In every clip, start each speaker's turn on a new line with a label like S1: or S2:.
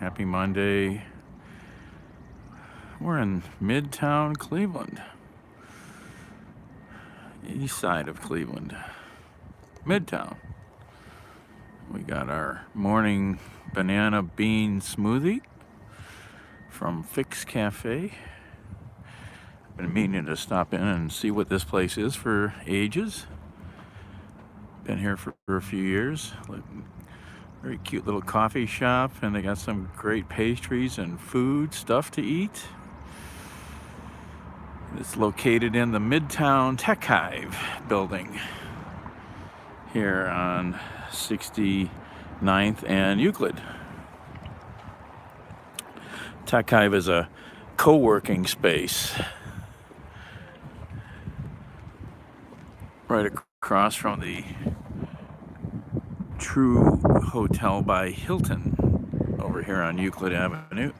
S1: Happy Monday. We're in Midtown, Cleveland. East side of Cleveland. Midtown. We got our morning banana bean smoothie from Fix Cafe. Been meaning to stop in and see what this place is for ages. Been here for a few years. Very cute little coffee shop, and they got some great pastries and food stuff to eat. It's located in the Midtown Tech Hive building here on 69th and Euclid. Tech Hive is a co-working space right across from the True Hotel by Hilton over here on Euclid Avenue.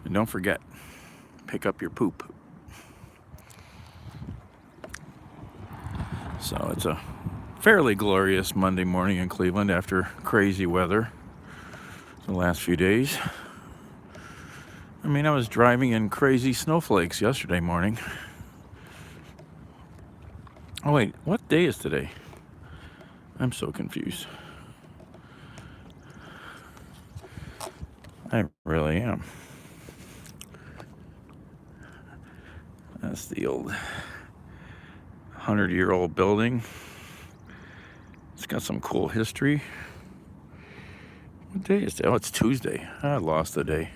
S1: And don't forget, pick up your poop. So it's a fairly glorious Monday morning in Cleveland after crazy weather the last few days. I mean, I was driving in crazy snowflakes yesterday morning. Oh wait, what day is today? I'm so confused. I really am. That's the old 100-year-old building. It's got some cool history. What day is it? Oh, it's Tuesday. I lost the day.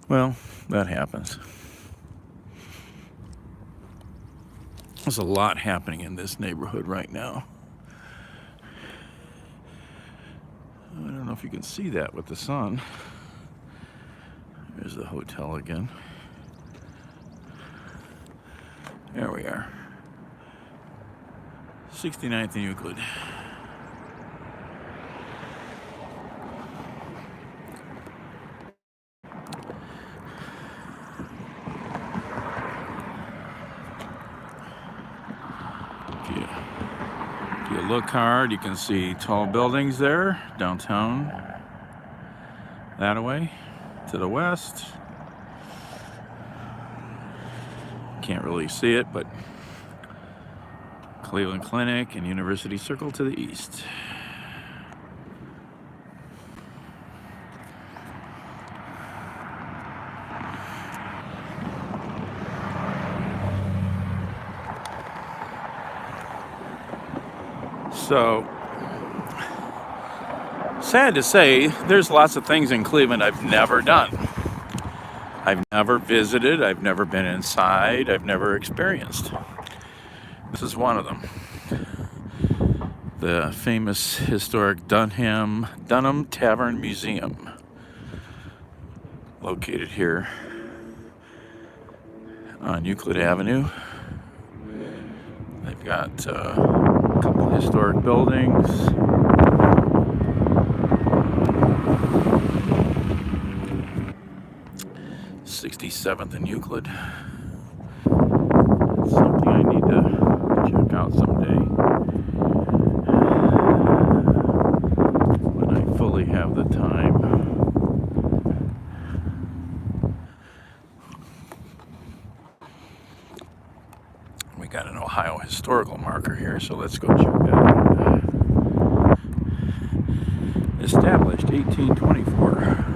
S1: Well, that happens. There's a lot happening in this neighborhood right now. I don't know if you can see that with the sun. There's the hotel again. There we are. 69th and Euclid. If you look hard, you can see tall buildings there, downtown, that way, to the west. Can't really see it, but Cleveland Clinic and University Circle to the east. So, sad to say, there's lots of things in Cleveland I've never done. I've never visited, I've never been inside, I've never experienced. This is one of them. The famous historic Dunham Tavern Museum, located here on Euclid Avenue. They've got a couple historic buildings. '67th and Euclid. It's something I need to check out someday when I fully have the time. We got an Ohio historical marker here, so let's go check that out. Established 1824.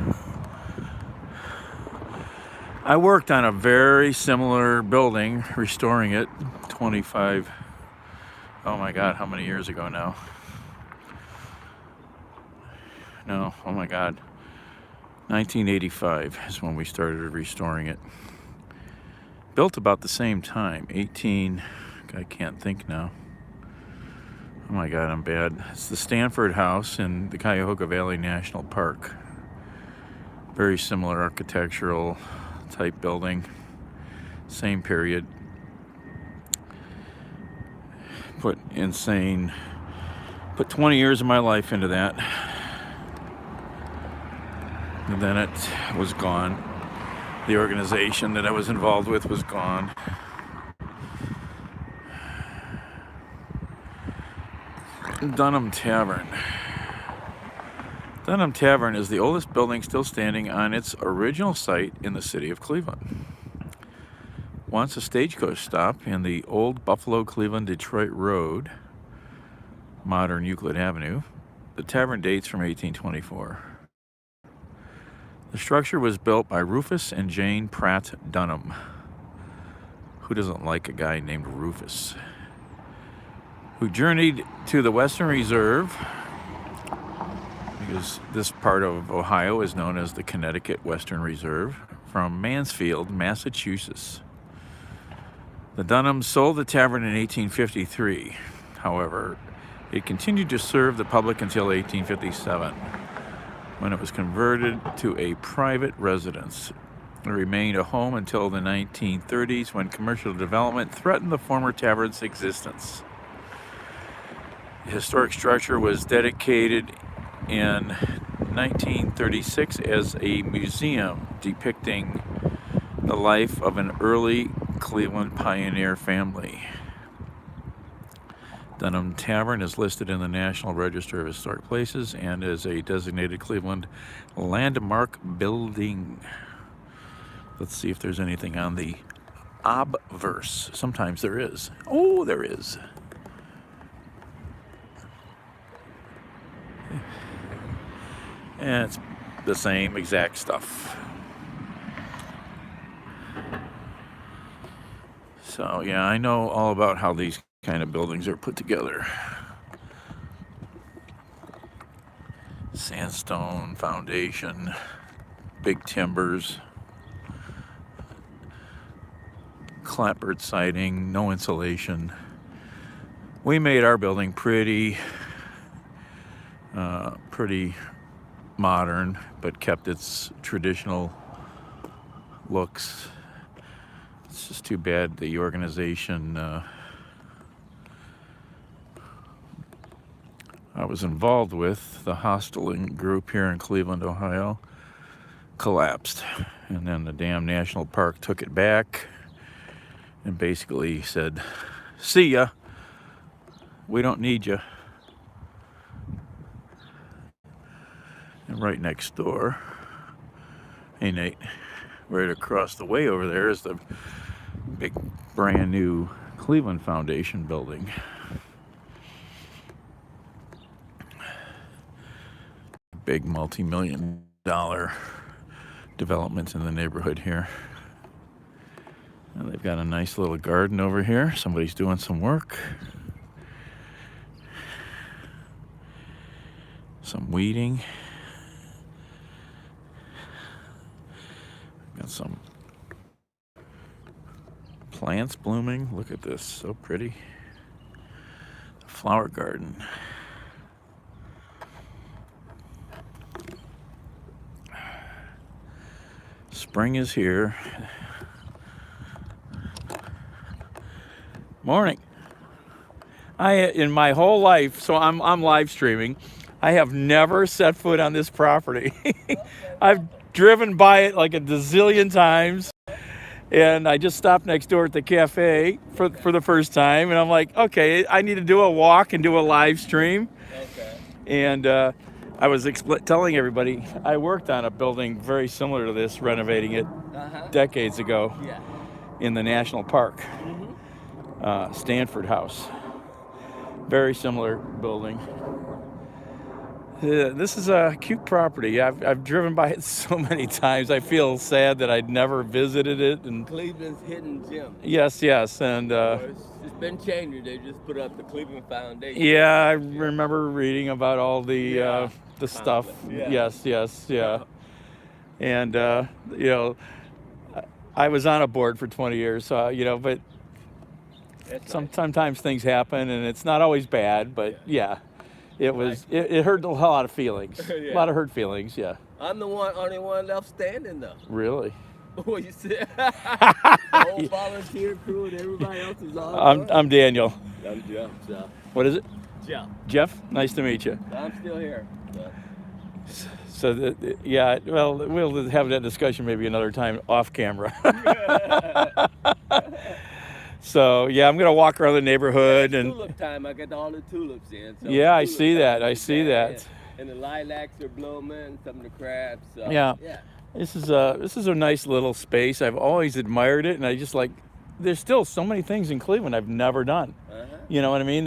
S1: I worked on a very similar building, restoring it 25, oh my God, how many years ago now? No, oh my God, 1985 is when we started restoring it. Built about the same time, I can't think now. Oh my God, I'm bad. It's the Stanford House in the Cuyahoga Valley National Park. Very similar architectural type building, same period. Put 20 years of my life into that, and then it was gone. The organization that I was involved with was gone. Dunham Tavern. Dunham Tavern is the oldest building still standing on its original site in the city of Cleveland. Once a stagecoach stop in the old Buffalo, Cleveland, Detroit Road, modern Euclid Avenue, the tavern dates from 1824. The structure was built by Rufus and Jane Pratt Dunham. Who doesn't like a guy named Rufus? Who journeyed to the Western Reserve, because this part of Ohio is known as the Connecticut Western Reserve, from Mansfield, Massachusetts. The Dunhams sold the tavern in 1853. However, it continued to serve the public until 1857, when it was converted to a private residence. It remained a home until the 1930s, when commercial development threatened the former tavern's existence. The historic structure was dedicated in 1936 as a museum depicting the life of an early Cleveland pioneer family. Dunham Tavern is listed in the National Register of Historic Places and is a designated Cleveland landmark building. Let's see if there's anything on the obverse. Sometimes there is. Oh, there is. And it's the same exact stuff. So yeah, I know all about how these kind of buildings are put together. Sandstone foundation, big timbers, clapboard siding, no insulation. We made our building pretty modern, but kept its traditional looks. It's just too bad the organization I was involved with, the hosteling group here in Cleveland, Ohio, collapsed. And then the damn national park took it back and basically said, "See ya, we don't need you." And right next door, hey Nate, right across the way over there is the big brand new Cleveland Foundation building. Big multi-million-dollar development in the neighborhood here. And they've got a nice little garden over here. Somebody's doing some work. Some weeding. Got some plants blooming. Look at this, so pretty. A flower garden. Spring is here. Morning. In my whole life, so I'm live streaming, I have never set foot on this property. I've driven by it like a gazillion times, and I just stopped next door at the cafe for the first time, and I'm like, okay, I need to do a walk and do a live stream. Okay. And I was telling everybody I worked on a building very similar to this, renovating it decades ago in the national park. Stanford House. Very similar building. This is a cute property. I've driven by it so many times. I feel sad that I'd never visited it. And
S2: Cleveland's hidden gem.
S1: Yes, and
S2: it's been changed. They just put up the Cleveland Foundation.
S1: Yeah, I remember reading about all the stuff.
S2: Yeah.
S1: Yes. And I was on a board for 20 years, so but sometimes things happen, and it's not always bad, but it hurt a lot of feelings. A lot of hurt feelings,
S2: I'm the only one left standing, though.
S1: Really?
S2: What you said? The whole volunteer crew and everybody else is all
S1: I'm Daniel.
S2: I'm Jeff.
S1: What is it?
S2: Jeff.
S1: Jeff? Nice to meet you.
S2: I'm still here.
S1: So well, we'll have that discussion maybe another time off camera. So yeah, I'm gonna walk around the neighborhood
S2: It's
S1: and
S2: tulip time. I got all the tulips in. So
S1: yeah, I
S2: it's
S1: see
S2: tulip
S1: that.
S2: time
S1: I
S2: in
S1: see
S2: town,
S1: that.
S2: And the lilacs are blooming. Some of the crabs. So,
S1: Yeah.
S2: yeah.
S1: This is a nice little space. I've always admired it, and I just like. There's still so many things in Cleveland I've never done. You know what I mean?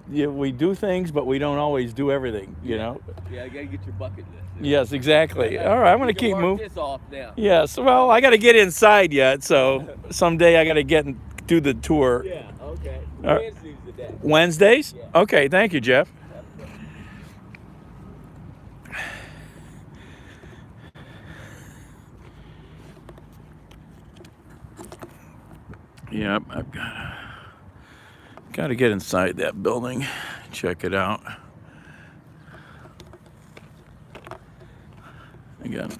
S1: We do things, but we don't always do everything. You know.
S2: Yeah, I gotta get your bucket list.
S1: Yes, exactly. All right, I'm gonna keep moving.
S2: This off now.
S1: Yes. Well, I got to get inside yet, so someday I got to get and do the tour.
S2: Yeah. Okay. Wednesday's the day.
S1: Wednesdays?
S2: Yeah.
S1: Okay. Thank you, Jeff. Yep, I've got to get inside that building, check it out. Again,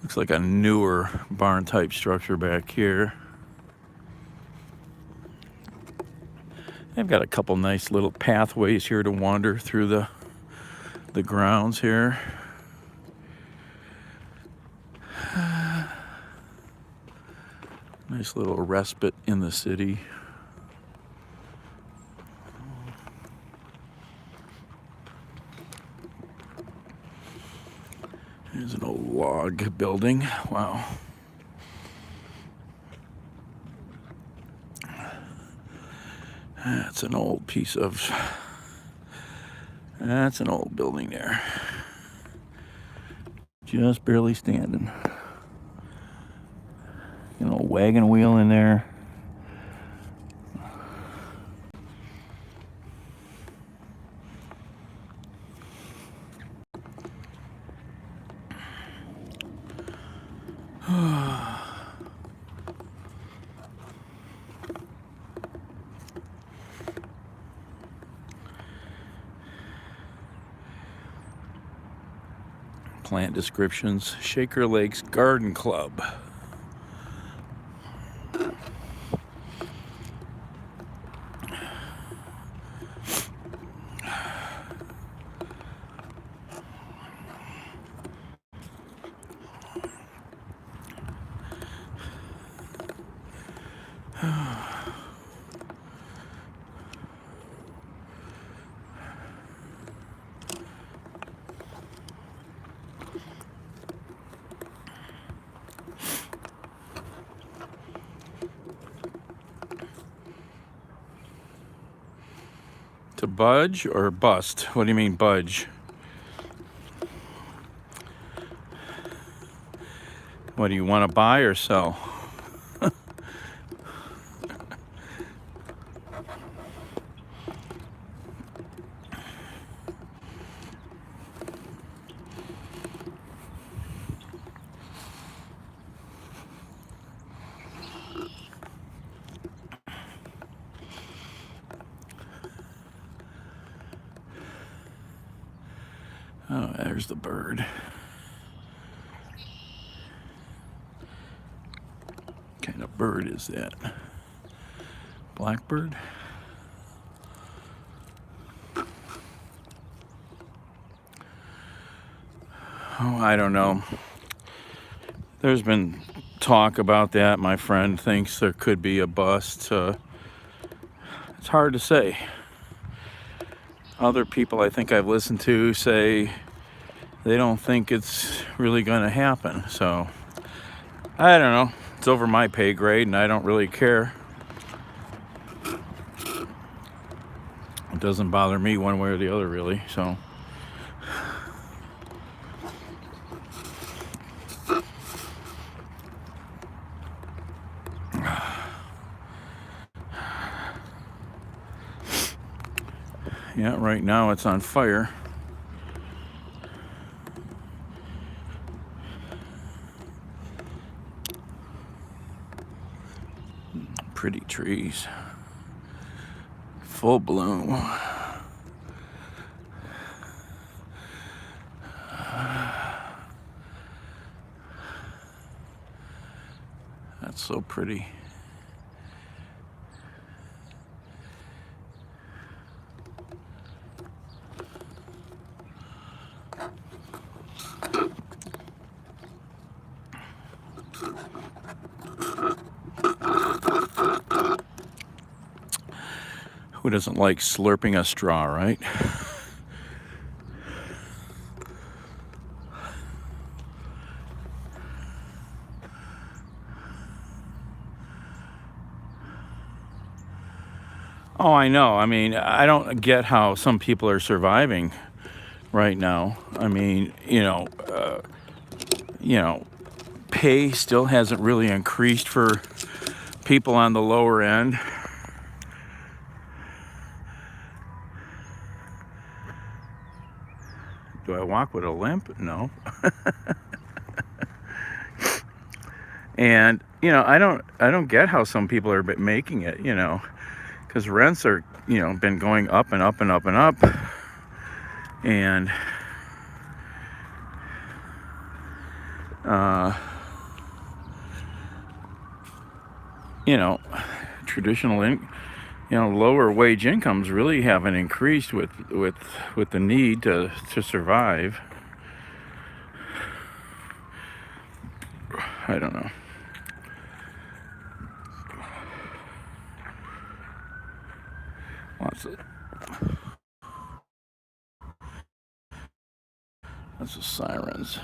S1: looks like a newer barn type structure back here. They've got a couple nice little pathways here to wander through the grounds here. Nice little respite in the city. There's an old log building. Wow. That's an old that's an old building there. Just barely standing. An old wagon wheel in there. Plant descriptions. Shaker Lakes Garden Club. To budge or bust? What do you mean budge? What do you want to buy or sell? Oh, there's the bird. What kind of bird is that? Blackbird? Oh, I don't know. There's been talk about that. My friend thinks there could be a bust. It's hard to say. Other people I think I've listened to say they don't think it's really going to happen. So, I don't know. It's over my pay grade and I don't really care. It doesn't bother me one way or the other, really. So, yeah, right now it's on fire. Pretty trees. Full bloom. That's so pretty. Who doesn't like slurping a straw, right? Oh, I know. I mean, I don't get how some people are surviving right now. I mean, pay still hasn't really increased for people on the lower end. Do I walk with a limp? No. And I don't get how some people are making it. Because rents are been going up and up and up and up, and traditional lower wage incomes really haven't increased with the need to survive. I don't know. Lots of sirens.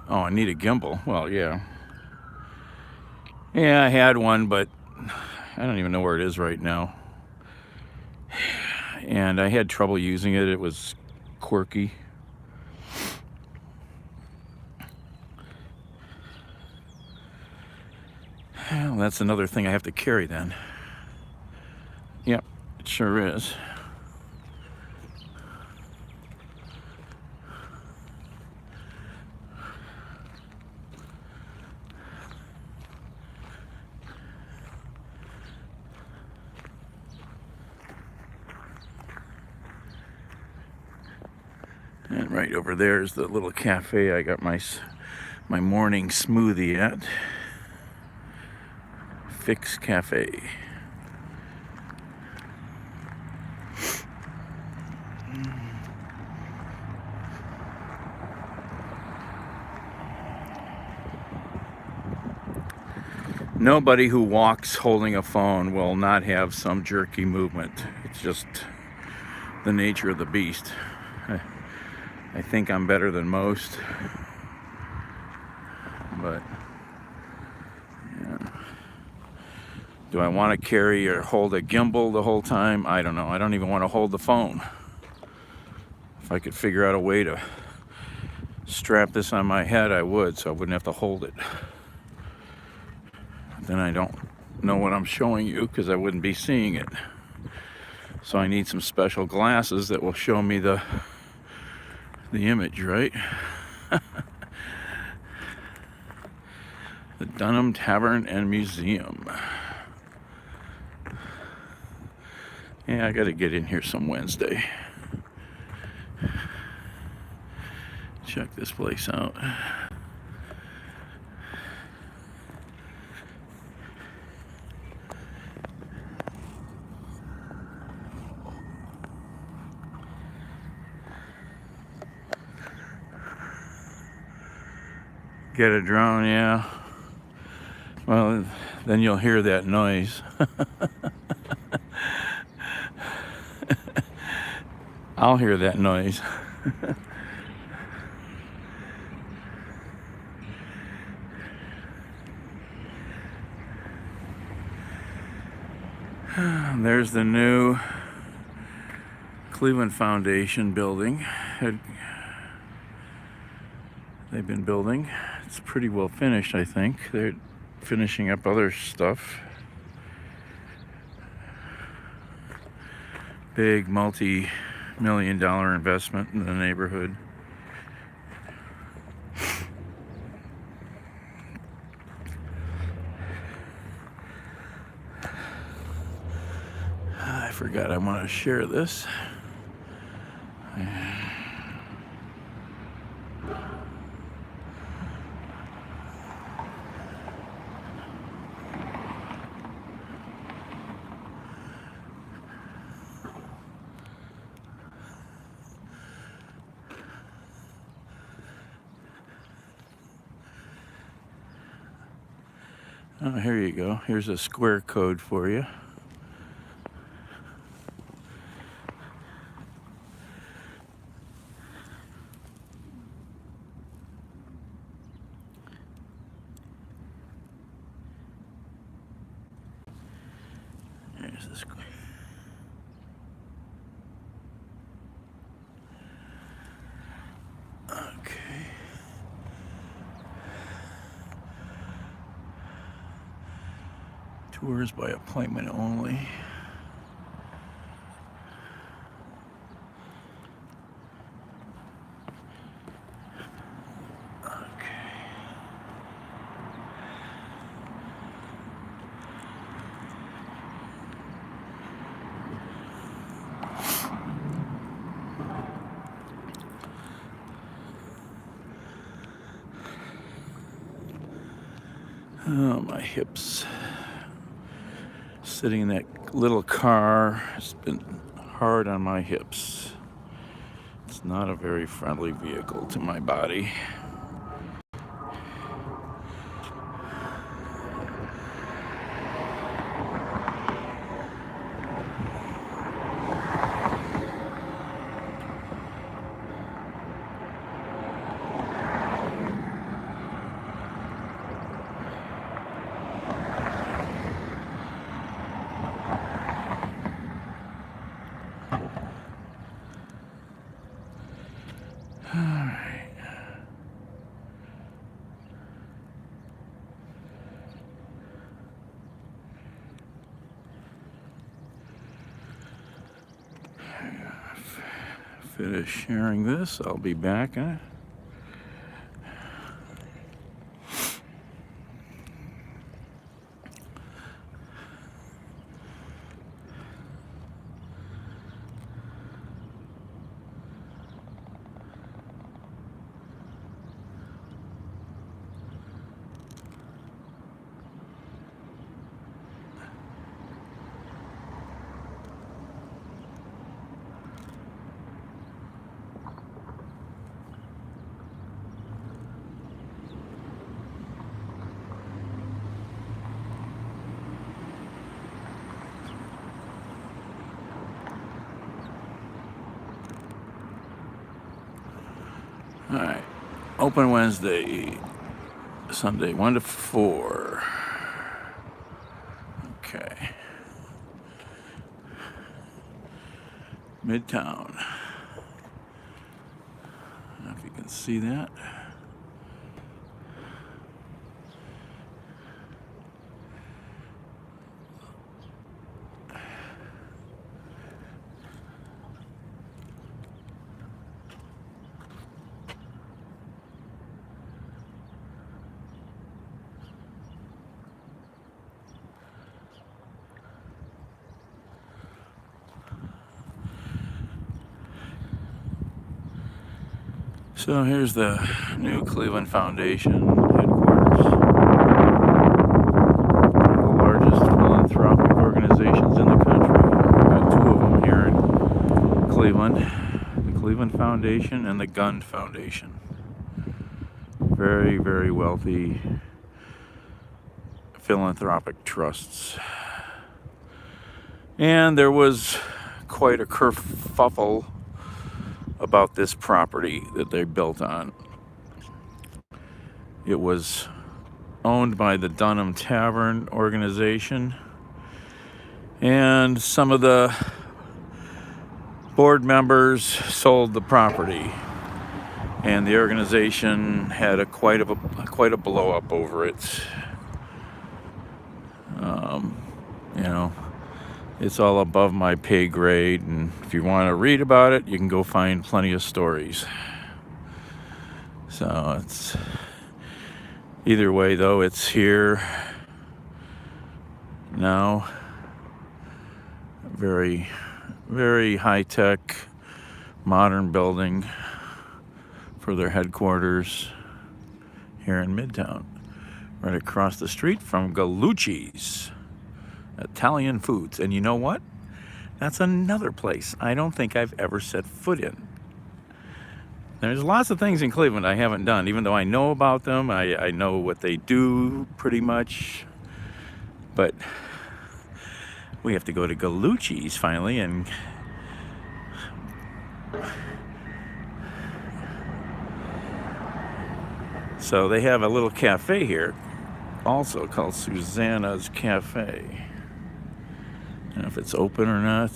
S1: Oh, I need a gimbal. Well, yeah. Yeah, I had one, but I don't even know where it is right now. And I had trouble using it. It was quirky. Well, that's another thing I have to carry then. Yep, it sure is. And right over there is the little cafe I got my morning smoothie at. Fix Cafe. Nobody who walks holding a phone will not have some jerky movement. It's just the nature of the beast. I think I'm better than most, but yeah. Do I want to carry or hold a gimbal the whole time? I don't know. I don't even want to hold the phone. If I could figure out a way to strap this on my head, I would, so I wouldn't have to hold it. Then I don't know what I'm showing you because I wouldn't be seeing it. So I need some special glasses that will show me the image, right? The Dunham Tavern and Museum. Yeah, I gotta get in here some Wednesday. Check this place out. Get a drone, yeah. Well, then you'll hear that noise. I'll hear that noise. There's the new Cleveland Foundation building. They've been building. It's pretty well finished, I think. They're finishing up other stuff. Big multi-million-dollar investment in the neighborhood. I forgot I want to share this. Oh, here you go. Here's a square code for you. There's the square. Okay. Tours by appointment only. Oh, my hips. Sitting in that little car, it's been hard on my hips. It's not a very friendly vehicle to my body. Alright. Finish sharing this. I'll be back. Alright. Open Wednesday, Sunday, 1 to 4. Okay. Midtown. I don't know if you can see that. So here's the new Cleveland Foundation headquarters. The largest philanthropic organizations in the country. We've got two of them here in Cleveland. The Cleveland Foundation and the Gun Foundation. Very, very wealthy philanthropic trusts. And there was quite a kerfuffle about this property that they built on. It was owned by the Dunham Tavern organization, and some of the board members sold the property, and the organization had quite a blow up over it. You know, it's all above my pay grade, and if you want to read about it, you can go find plenty of stories. So it's either way, though, it's here now. Very, very high-tech, modern building for their headquarters here in Midtown, right across the street from Gallucci's Italian Foods. And you know what? That's another place I don't think I've ever set foot in. There's lots of things in Cleveland I haven't done, even though I know about them. I know what they do pretty much. But we have to go to Gallucci's finally, and so they have a little cafe here also called Susanna's Cafe. I don't know if it's open or not.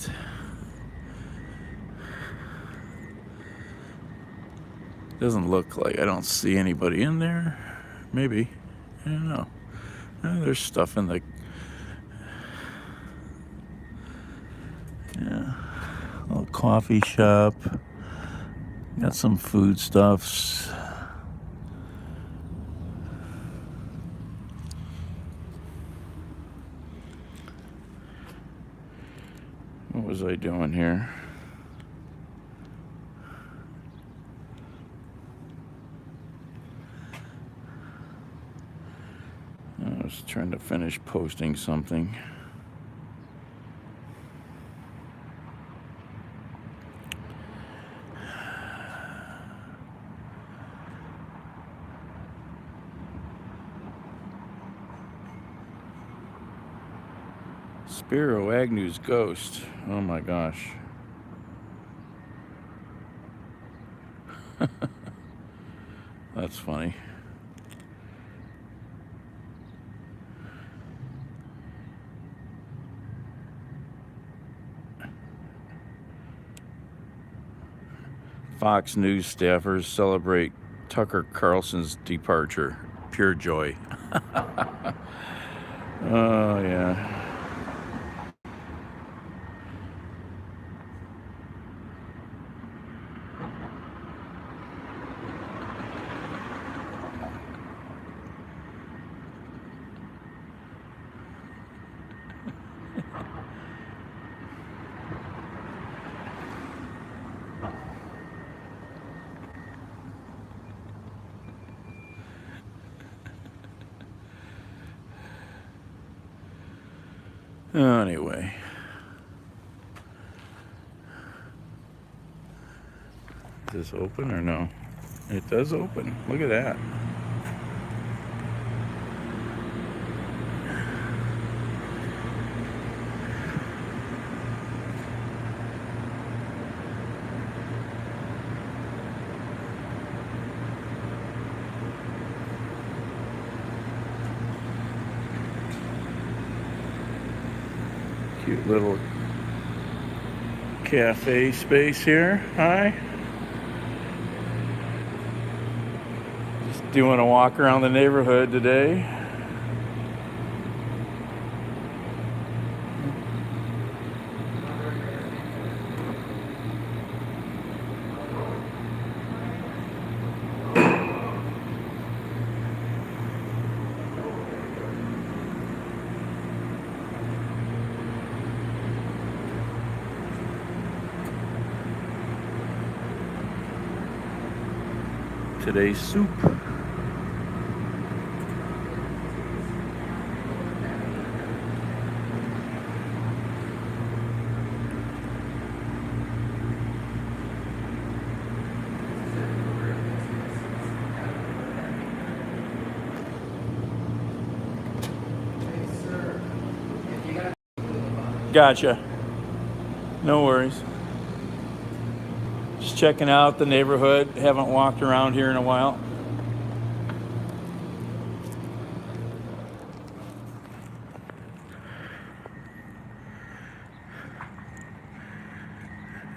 S1: Doesn't look like. I don't see anybody in there. Maybe. I don't know. There's stuff in the... Yeah. Little coffee shop. Got some foodstuffs. What was I doing here? I was trying to finish posting something. Spiro Agnew's ghost. Oh my gosh. That's funny. Fox News staffers celebrate Tucker Carlson's departure. Pure joy. Oh, yeah. Anyway. Is this open or no? It does open. Look at that. Cute little cafe space here. Hi. Just doing a walk around the neighborhood today. Today's soup. Gotcha. No worries. Just checking out the neighborhood. Haven't walked around here in a while.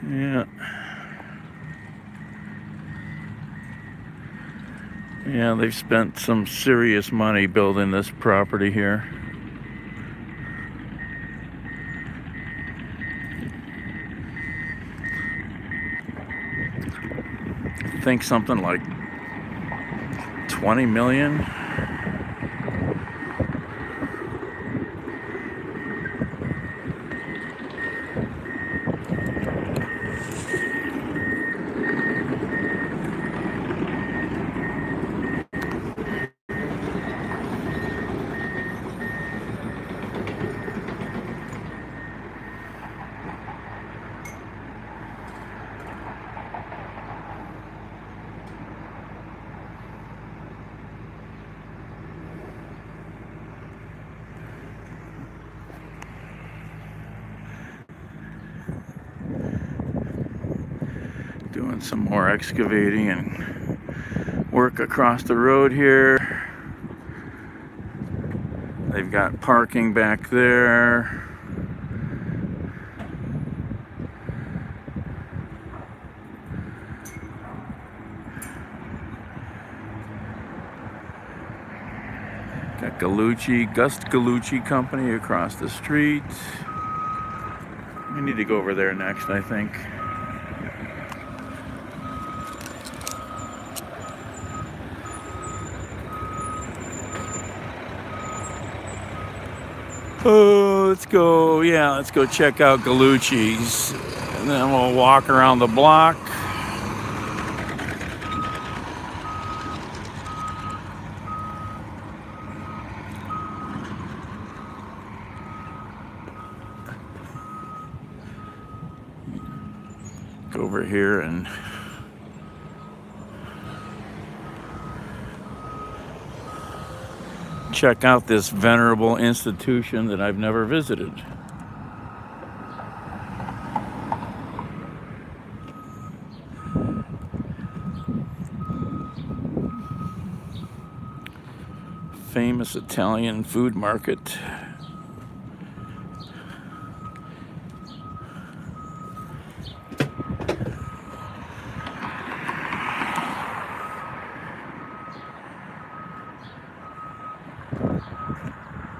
S1: Yeah. Yeah, they've spent some serious money building this property here. I think something like 20 million. Doing some more excavating and work across the road here. They've got parking back there. Got Gust Galucci Company across the street. We need to go over there next, I think. Oh, let's go. Yeah, let's go check out Galucci's. And then we'll walk around the block. Go over here and check out this venerable institution that I've never visited. Famous Italian food market.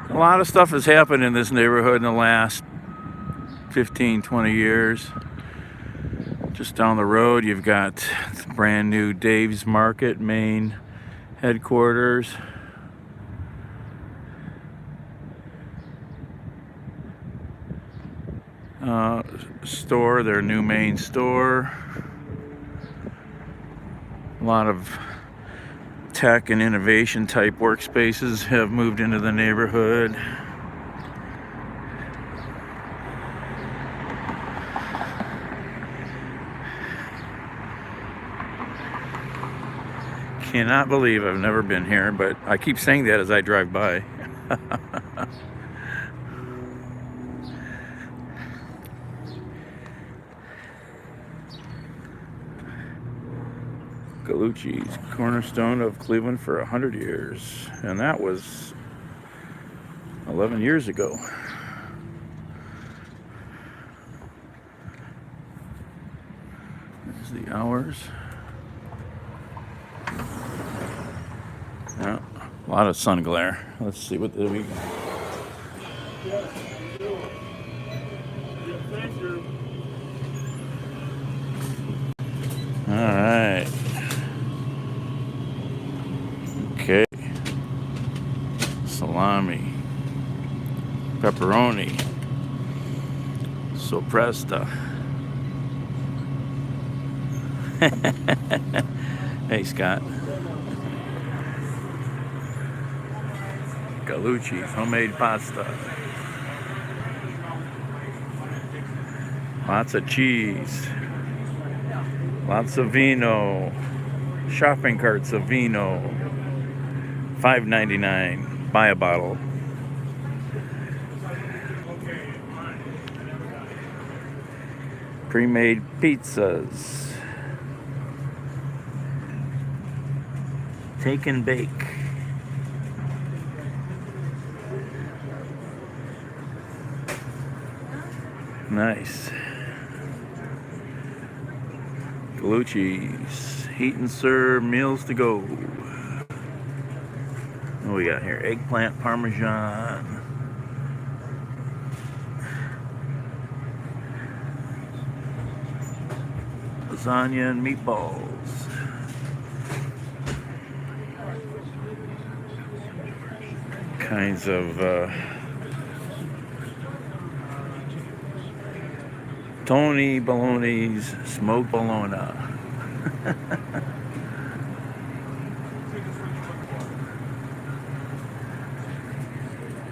S1: A lot of stuff has happened in this neighborhood in the last 15, 20 years. Just down the road, you've got the brand new Dave's Market main headquarters. Store, their new main store. A lot of tech and innovation type workspaces have moved into the neighborhood. Cannot believe I've never been here, but I keep saying that as I drive by. Galucci's, cornerstone of Cleveland for 100 years. And that was 11 years ago. There's the hours. Yeah, a lot of sun glare. Let's see what we got. All right. Okay. Salami. Pepperoni. Soppressa. Hey, Scott. Galucci's homemade pasta. Lots of cheese. Lots of vino. Shopping carts of vino. $5.99. Buy a bottle. Pre-made pizzas. Take and bake. Nice. Galucci's heat and serve meals to go. What we got here? Eggplant parmesan. Lasagna and meatballs. Kinds of Tony Baloney's smoked bologna.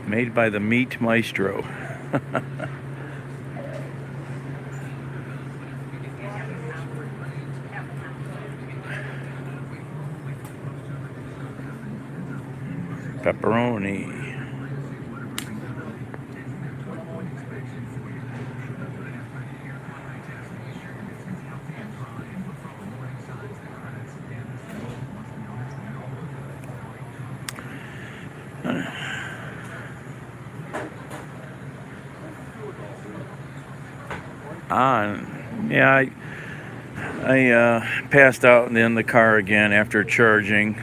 S1: Made by the Meat Maestro. Pepperoni. Yeah, I passed out in the car again after charging.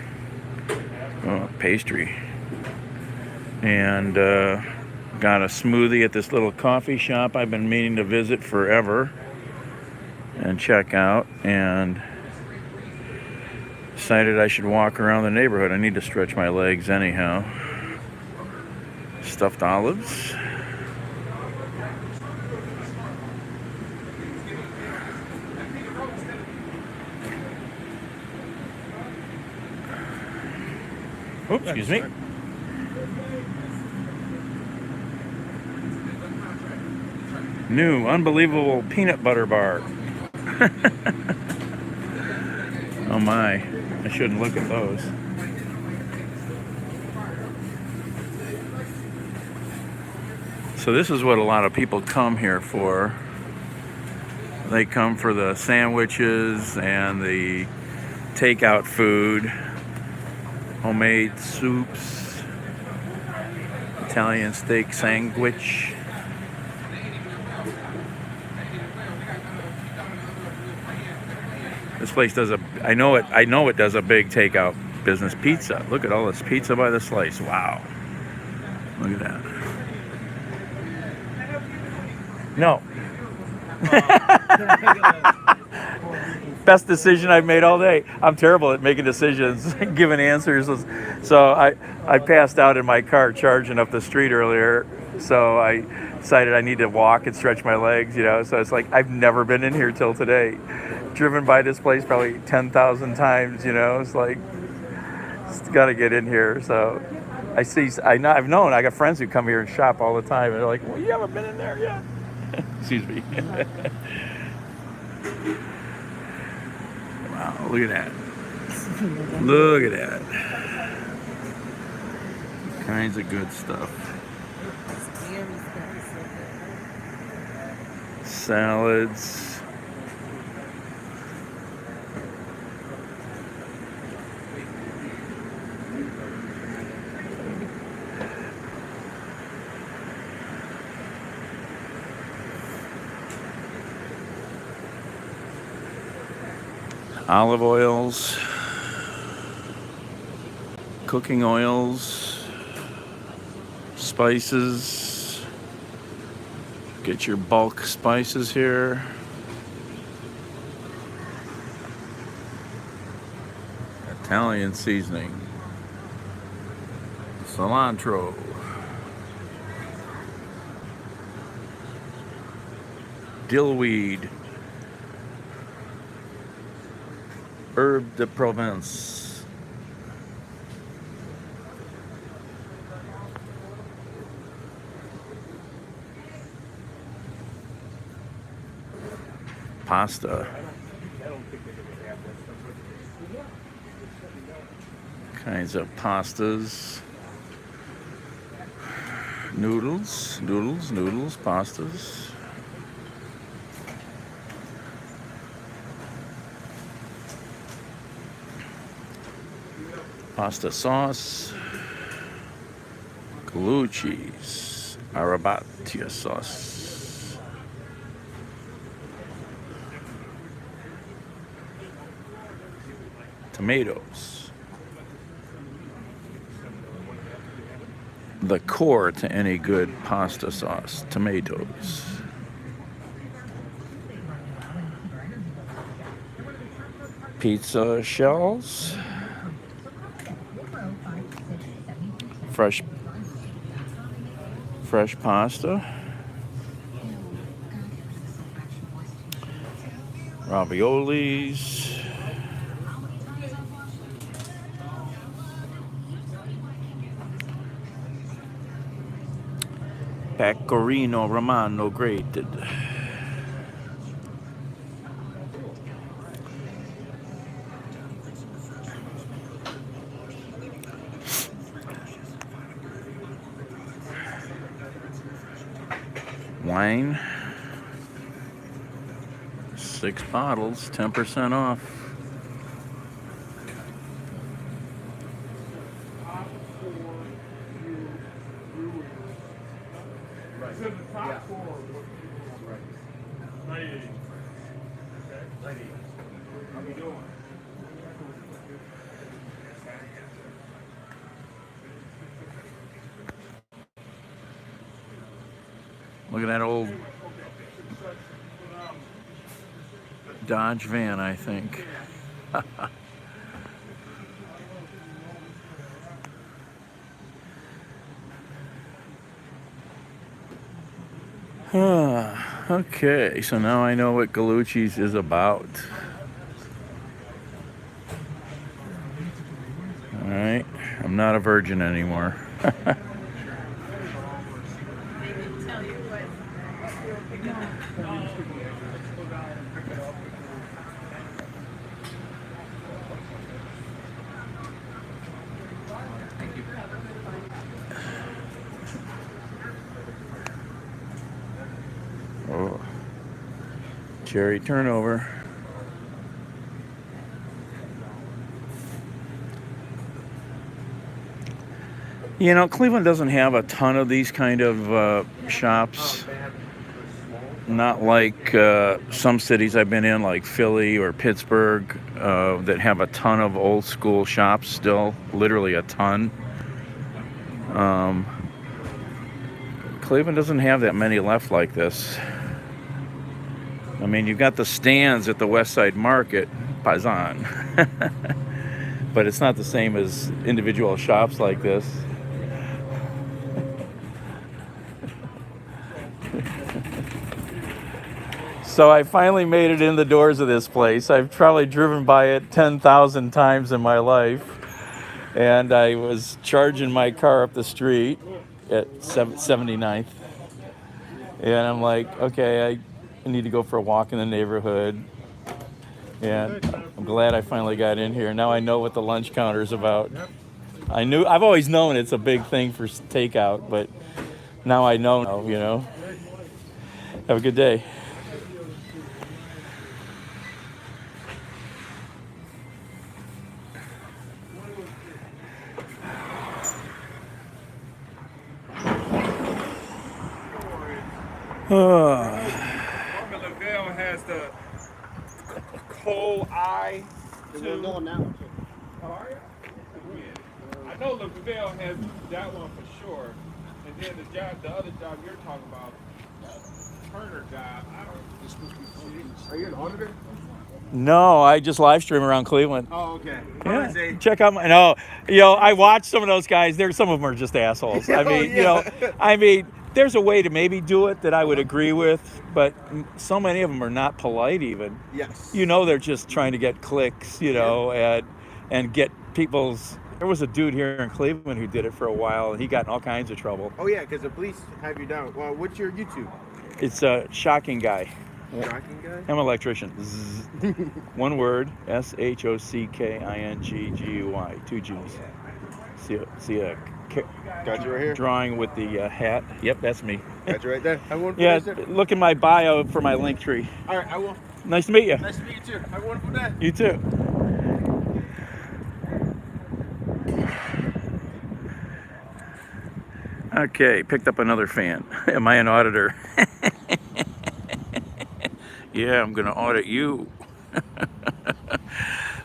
S1: Oh, pastry. And got a smoothie at this little coffee shop I've been meaning to visit forever and check out, and decided I should walk around the neighborhood. I need to stretch my legs anyhow. Stuffed olives. Oops, excuse me. New, unbelievable peanut butter bar. Oh my, I shouldn't look at those. So this is what a lot of people come here for. They come for the sandwiches and the takeout food, homemade soups, Italian steak sandwich. This place does I know it does a big takeout business. Pizza. Look at all this pizza by the slice. Wow. Look at that. No. Best decision I've made all day. I'm terrible at making decisions, giving answers. So I passed out in my car charging up the street earlier. So I decided I need to walk and stretch my legs, So it's like I've never been in here till today. Driven by this place probably 10,000 times, It's like, got to get in here. So I've known, I got friends who come here and shop all the time. And they're like, well, you haven't been in there yet. Excuse me. Wow, look at that. Look at that. Kinds of good stuff. Salads. Olive oils, cooking oils, spices. Get your bulk spices here. Italian seasoning, cilantro, dillweed, herb de Provence, pasta, kinds of pastas, noodles, pastas. Pasta sauce, glue cheese, arrabbiata sauce, tomatoes. The core to any good pasta sauce, tomatoes. Pizza shells. Fresh pasta, raviolis, pecorino romano grated, wine, 6 bottles, 10% off. Look at that old Dodge van, I think. Okay, so now I know what Gallucci's is about. All right, I'm not a virgin anymore. Oh, cherry turnover. You know, Cleveland doesn't have a ton of these kind of shops. Not like some cities I've been in, like Philly or Pittsburgh, that have a ton of old school shops still, literally a ton. Cleveland doesn't have that many left like this. I mean, you've got the stands at the West Side Market, Paisan, but it's not the same as individual shops like this. So I finally made it in the doors of this place. I've probably driven by it 10,000 times in my life. And I was charging my car up the street at 79th. And I'm like, okay, I need to go for a walk in the neighborhood. And I'm glad I finally got in here. Now I know what the lunch counter is about. I've always known it's a big thing for takeout, but now I know, you know. Have a good day.
S3: Lavelle has the cold eye.
S4: We're going now.
S3: How are you? I know Lavelle has that one for sure. And then the other job you're talking about, Turner job, I don't. Are you an auditor?
S1: No, I just live stream around Cleveland.
S4: Oh, okay.
S1: Yeah. Check out I watch some of those guys. Some of them are just assholes. I mean, there's a way to maybe do it that I would agree with, but so many of them are not polite even.
S4: Yes.
S1: You know, they're just trying to get clicks, and get people's. There was a dude here in Cleveland who did it for a while, and he got in all kinds of trouble.
S4: Oh, yeah, because the police have you down. Well, what's your YouTube?
S1: It's a shocking guy.
S4: Shocking guy?
S1: I'm an electrician. One word, SHOCKINGGUY, 2 G's. See a
S4: Got you right here.
S1: drawing with the hat. Yep, that's me.
S4: Got you right there. Have one for
S1: Yeah,
S4: that, sir.
S1: look in my bio for my link tree.
S4: All right, I will.
S1: Nice to meet you.
S4: Nice to meet you, too. Have a wonderful day.
S1: You too. Okay, picked up another fan. Am I an auditor? Yeah, I'm going to audit you.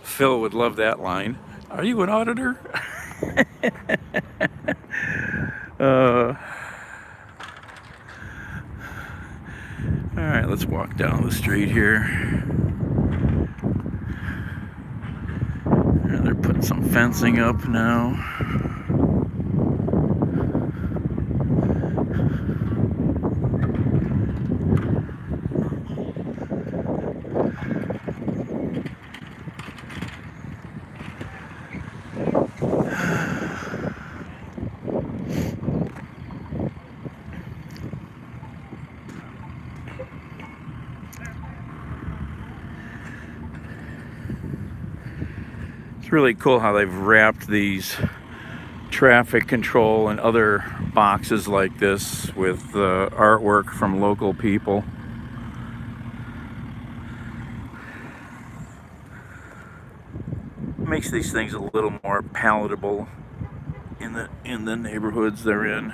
S1: Phil would love that line. Are you an auditor? All right, let's walk down the street here. And they're putting some fencing up now. It's really cool how they've wrapped these traffic control and other boxes like this with artwork from local people. Makes these things a little more palatable in the neighborhoods they're in.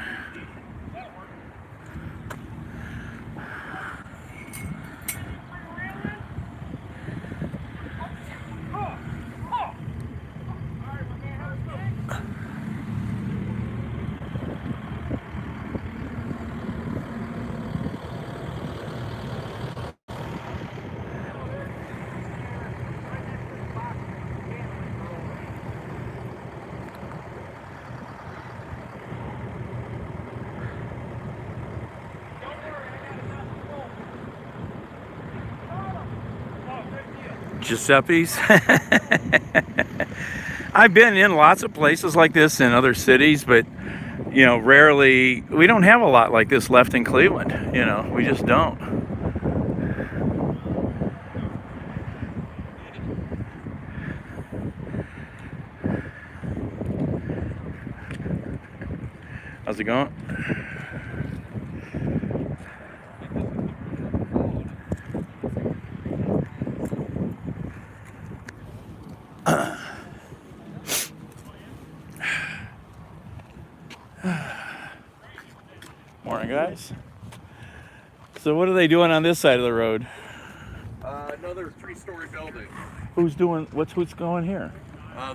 S1: Giuseppe's. I've been in lots of places like this in other cities, but you know, rarely. We don't have a lot like this left in Cleveland. You know, we just don't. How's it going? Morning, guys. So what are they doing on this side of the road?
S4: Another 3-story building.
S1: Who's going here?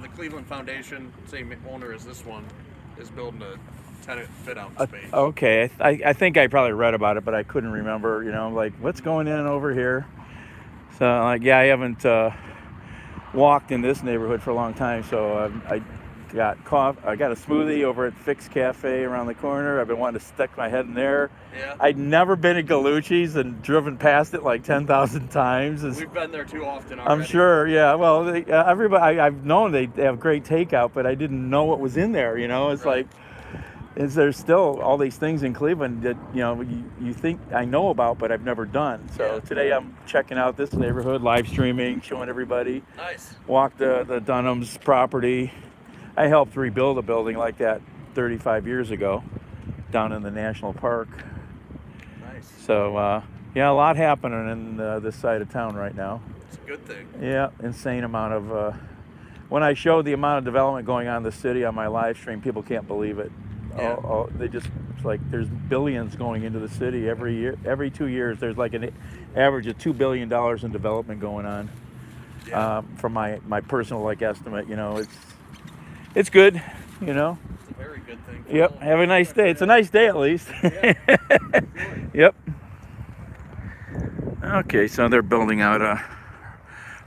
S4: The Cleveland Foundation, same owner as this one, is building a tenant fit-out space.
S1: Okay, I think I probably read about it, but I couldn't remember. You know, like what's going in over here. So like, yeah, I haven't walked in this neighborhood for a long time, so I got coffee. I got a smoothie over at Fix Cafe around the corner. I've been wanting to stick my head in there.
S4: Yeah.
S1: I'd never been to Gallucci's and driven past it like 10,000 times.
S4: We've been there too often already.
S1: I'm sure, yeah. Well, everybody, I've known they have great takeout, but I didn't know what was in there. You know, it's
S4: Right.
S1: like, there's still all these things in Cleveland that you know you think I know about, but I've never done. So
S4: Yeah.
S1: today I'm checking out this neighborhood, live streaming, showing everybody.
S4: Nice.
S1: Walked the Dunham's property. I helped rebuild a building like that 35 years ago down in the national park.
S4: Nice.
S1: So, yeah, a lot happening in this side of town right now.
S4: It's a good thing.
S1: Yeah, insane amount of... when I showed the amount of development going on in the city on my live stream, people can't believe it.
S4: Yeah.
S1: It's like there's billions going into the city every year. Every 2 years, there's like an average of $2 billion in development going on.
S4: Yeah.
S1: From my personal like estimate, you know, it's good, you know.
S4: It's a very good thing.
S1: Yep. Have a nice day. It's a nice day at least.
S4: Yeah.
S1: Yep. Okay, so they're building out a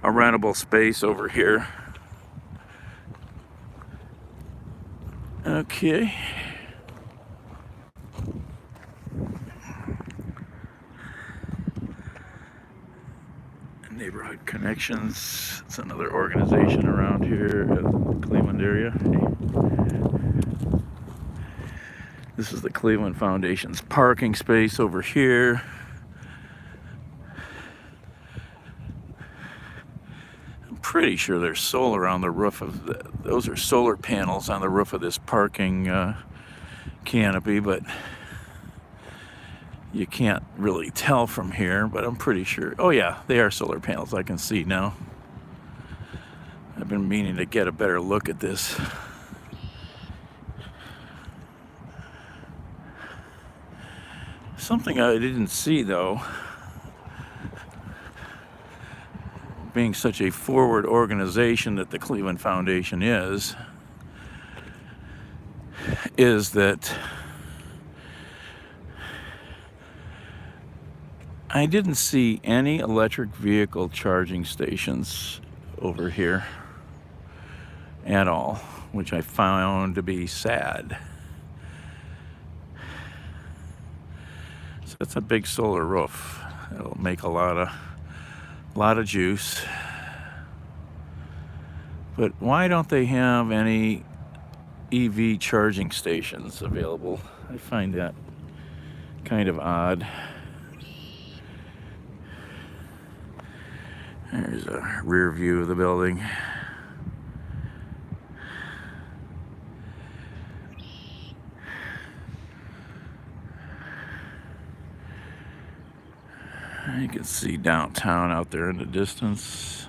S1: rentable space over here. Okay. Neighborhood Connections. It's another organization around here at the Cleveland area. This is the Cleveland Foundation's parking space over here. I'm pretty sure there's solar on the roof of those are solar panels on the roof of this parking canopy, but you can't really tell from here, but I'm pretty sure. Oh yeah, they are solar panels. I can see now. I've been meaning to get a better look at this. Something I didn't see though, being such a forward organization that the Cleveland Foundation is that I didn't see any electric vehicle charging stations over here at all, which I found to be sad. So it's a big solar roof. It'll make a lot of juice. But why don't they have any EV charging stations available? I find that kind of odd. There's a rear view of the building. You can see downtown out there in the distance.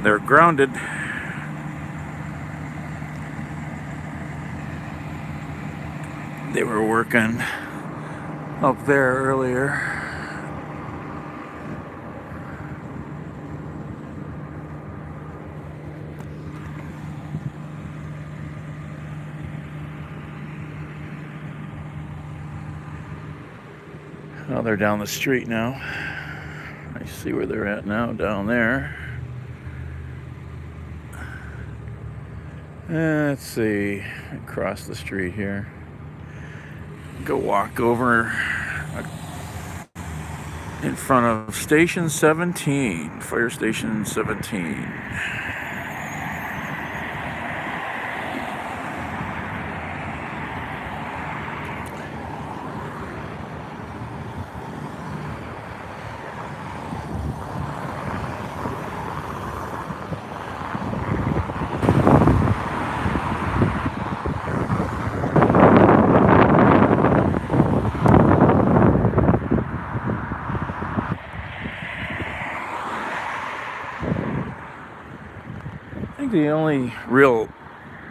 S1: They're grounded. They were working up there earlier. Well, they're down the street now. I see where they're at now, down there. Let's see, across the street here. Go walk over in front of Station 17, Fire Station 17. I think the only real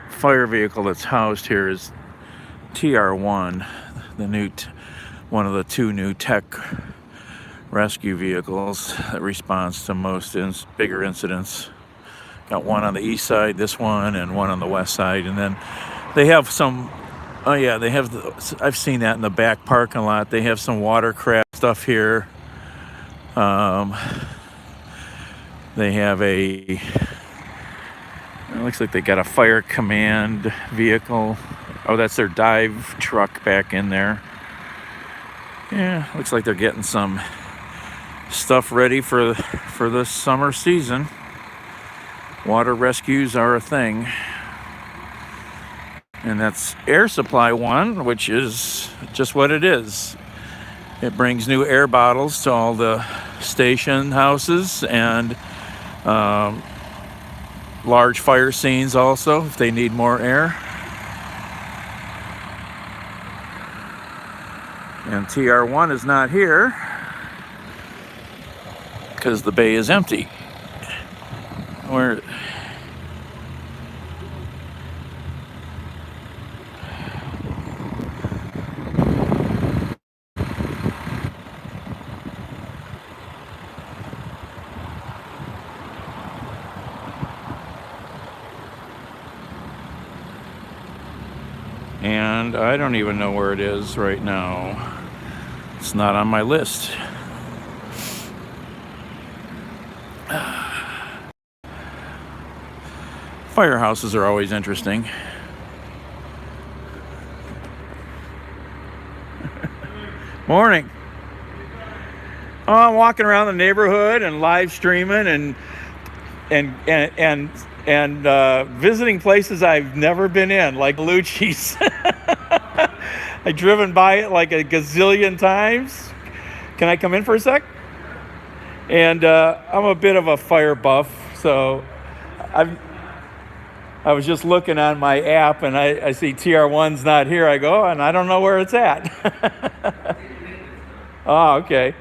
S1: fire vehicle that's housed here is TR1, the new, one of the two new tech rescue vehicles that responds to most bigger incidents. Got one on the east side, this one, and one on the west side, and then they have some. Oh yeah, they have. I've seen that in the back parking lot. They have some watercraft stuff here. They have a. It looks like they got a fire command vehicle. Oh, that's their dive truck back in there. Yeah, looks like they're getting some stuff ready for the summer season. Water rescues are a thing. And that's Air Supply One, which is just what it is. It brings new air bottles to all the station houses and large fire scenes also, if they need more air. And TR1 is not here because the bay is empty. Where? And I don't even know where it is right now. It's not on my list. Firehouses are always interesting. Morning. Oh, I'm walking around the neighborhood and live streaming and visiting places I've never been in, like Lucci's. I've driven by it like a gazillion times. Can I come in for a sec? And I'm a bit of a fire buff, so I was just looking on my app and I see TR1's not here. I go, and I don't know where it's at. Oh, okay.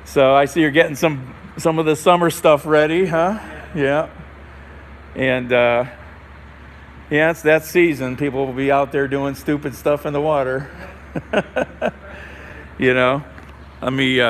S1: So I see you're getting some of the summer stuff ready, huh? Yeah. And yeah, it's that season. People will be out there doing stupid stuff in the water. You know, let me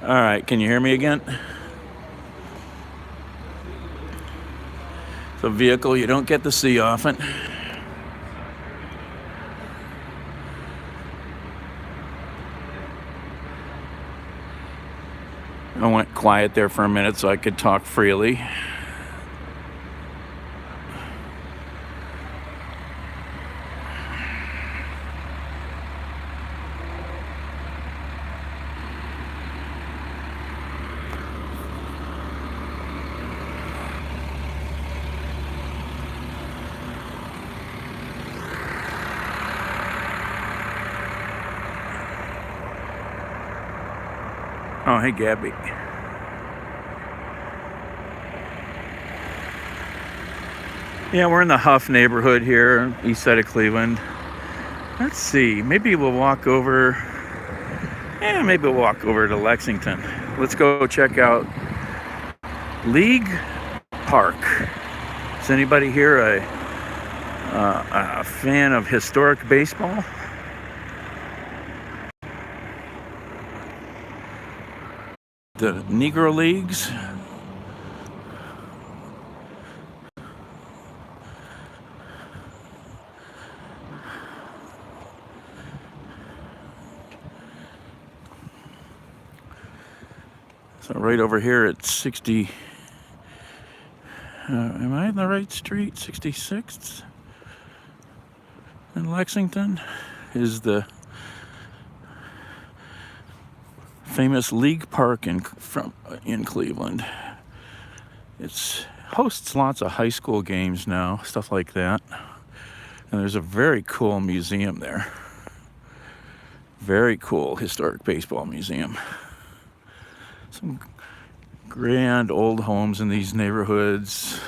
S1: All right, can you hear me again? It's a vehicle you don't get to see often. I went quiet there for a minute so I could talk freely. Oh, hey, Gabby. Yeah, we're in the Huff neighborhood here, east side of Cleveland. Let's see, maybe we'll walk over. Yeah, maybe we'll walk over to Lexington. Let's go check out League Park. Is anybody here a fan of historic baseball? The Negro Leagues. So right over here at 60, am I in the right street? 66th in Lexington is the famous League Park in Cleveland. It hosts lots of high school games now, stuff like that. And there's a very cool museum there. Very cool historic baseball museum. Some grand old homes in these neighborhoods.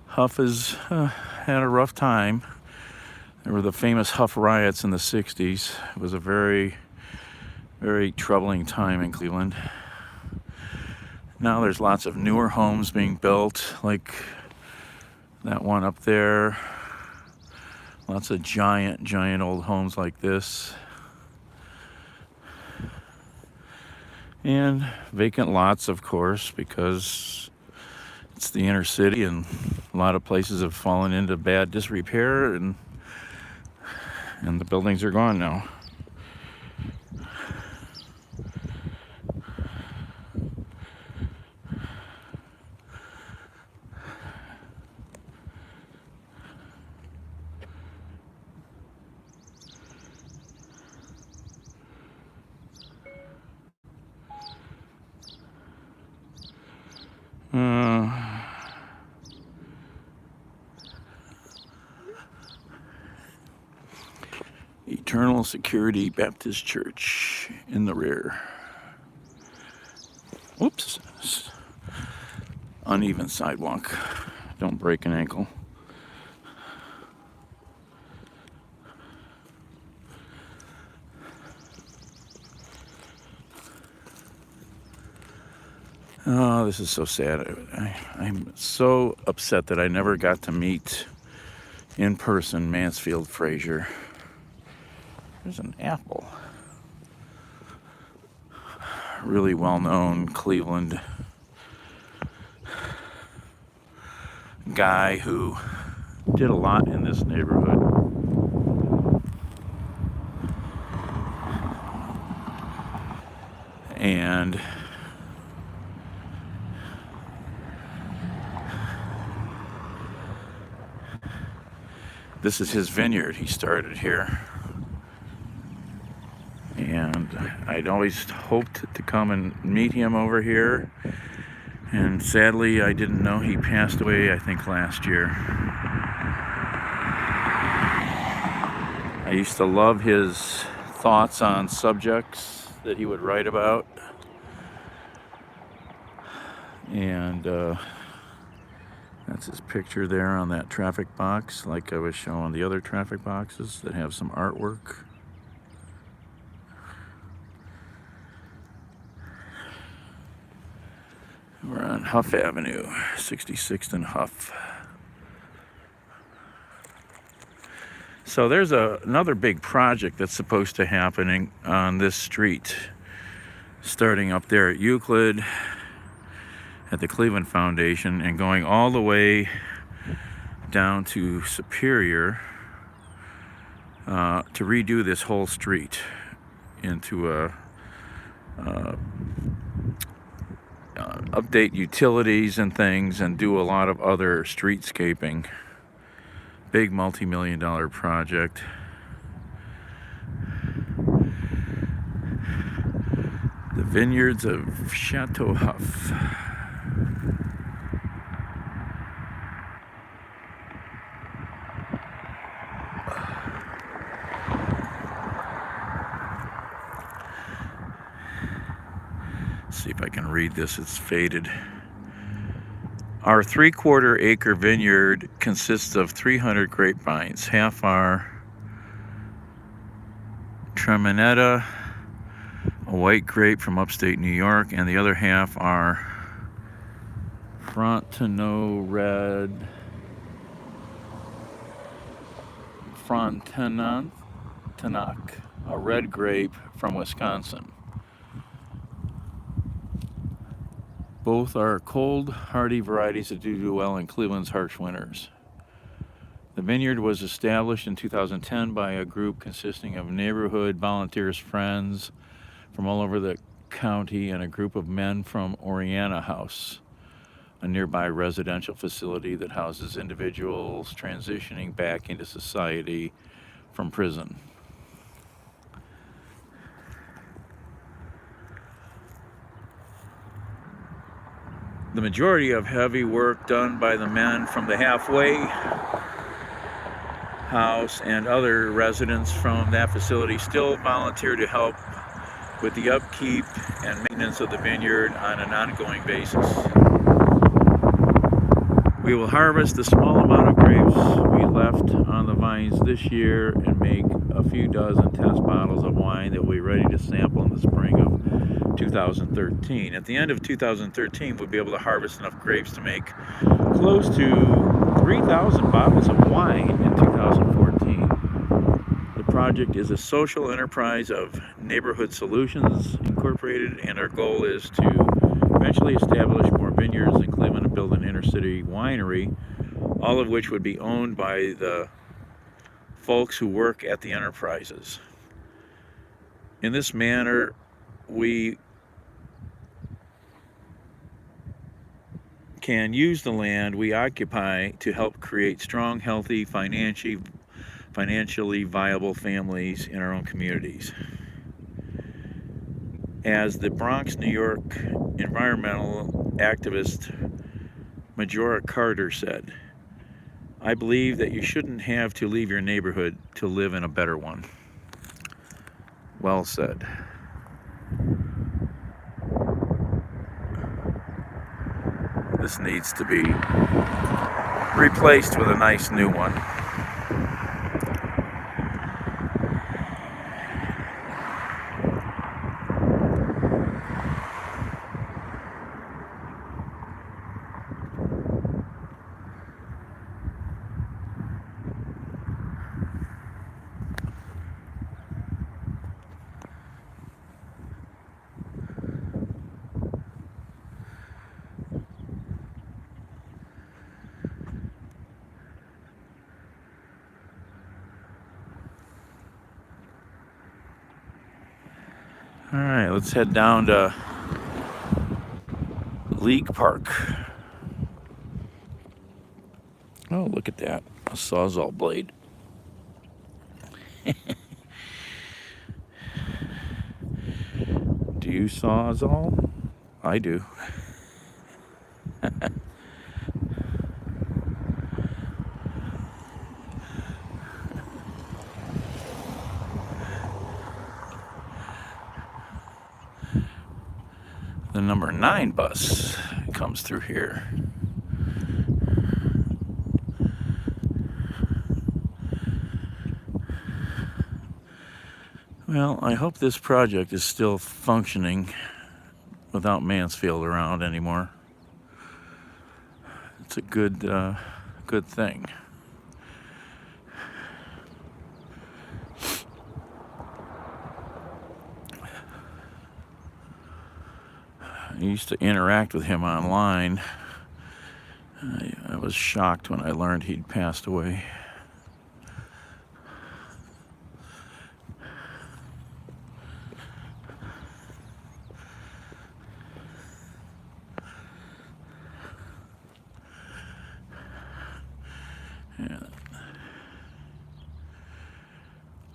S1: Huff has had a rough time. There were the famous Huff riots in the 60s. It was a very, very troubling time in Cleveland. Now there's lots of newer homes being built, like that one up there. Lots of giant, giant old homes like this. And vacant lots, of course, because it's the inner city and a lot of places have fallen into bad disrepair and the buildings are gone now. Eternal Security Baptist Church in the rear. Oops. Uneven sidewalk. Don't break an ankle. Oh, this is so sad. I'm so upset that I never got to meet in person Mansfield Frazier. There's an apple. Really well-known Cleveland guy who did a lot in this neighborhood. And this is his vineyard he started here. And I'd always hoped to come and meet him over here. And sadly, I didn't know he passed away, I think, last year. I used to love his thoughts on subjects that he would write about. And that's his picture there on that traffic box, like I was showing the other traffic boxes that have some artwork. We're on Huff Avenue, 66th and Huff. So there's another big project that's supposed to happen on this street. starting up there at Euclid at the Cleveland Foundation and going all the way down to Superior to redo this whole street into a update utilities and things and do a lot of other streetscaping. Big multi-million-dollar project. The vineyards of Chateau Huff. See if I can read this, it's faded. Our 3/4 acre vineyard consists of 300 grapevines. Half are Tremonetta, a white grape from upstate New York, and the other half are Frontenac Red, Frontenac, a red grape from Wisconsin. Both are cold, hardy varieties that do well in Cleveland's harsh winters. The vineyard was established in 2010 by a group consisting of neighborhood volunteers, friends from all over the county, and a group of men from Oriana House, a nearby residential facility that houses individuals transitioning back into society from prison. The majority of heavy work done by the men from the halfway house and other residents from that facility still volunteer to help with the upkeep and maintenance of the vineyard on an ongoing basis. We will harvest the small amount of grapes we left on the vines this year and make a few dozen test bottles of wine that will be ready to sample in the spring of 2013. At the end of 2013, we'll be able to harvest enough grapes to make close to 3,000 bottles of wine in 2014. The project is a social enterprise of Neighborhood Solutions Incorporated, and our goal is to eventually establish more vineyards in Cleveland and build an inner city winery, all of which would be owned by the folks who work at the enterprises. In this manner, we can use the land we occupy to help create strong, healthy, financially viable families in our own communities. As the Bronx, New York environmental activist Majora Carter said, "I believe that you shouldn't have to leave your neighborhood to live in a better one." Well said. This needs to be replaced with a nice new one. All right, let's head down to League Park. Oh, look at that, a Sawzall blade. Do you Sawzall? I do. The number 9 bus comes through here. Well, I hope this project is still functioning without Mansfield around anymore. It's a good thing. used to interact with him online. I was shocked when I learned he'd passed away. And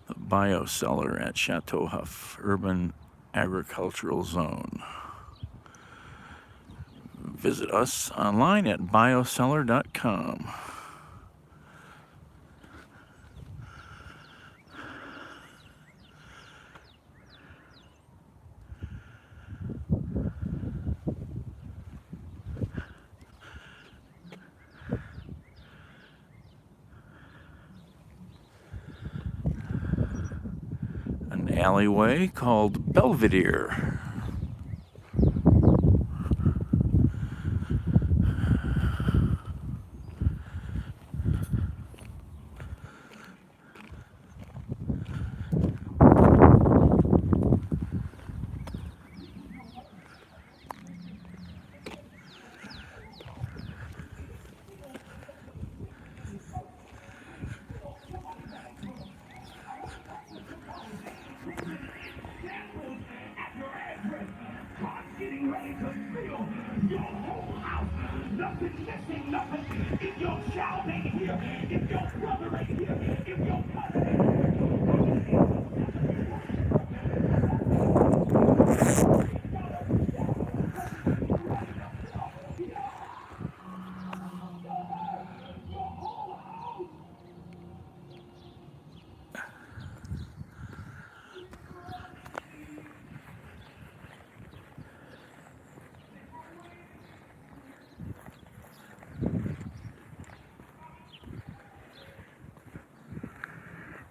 S1: the bio cellar at Chateau Huff, Urban Agricultural Zone. Visit us online at biocellar.com. An alleyway called Belvedere.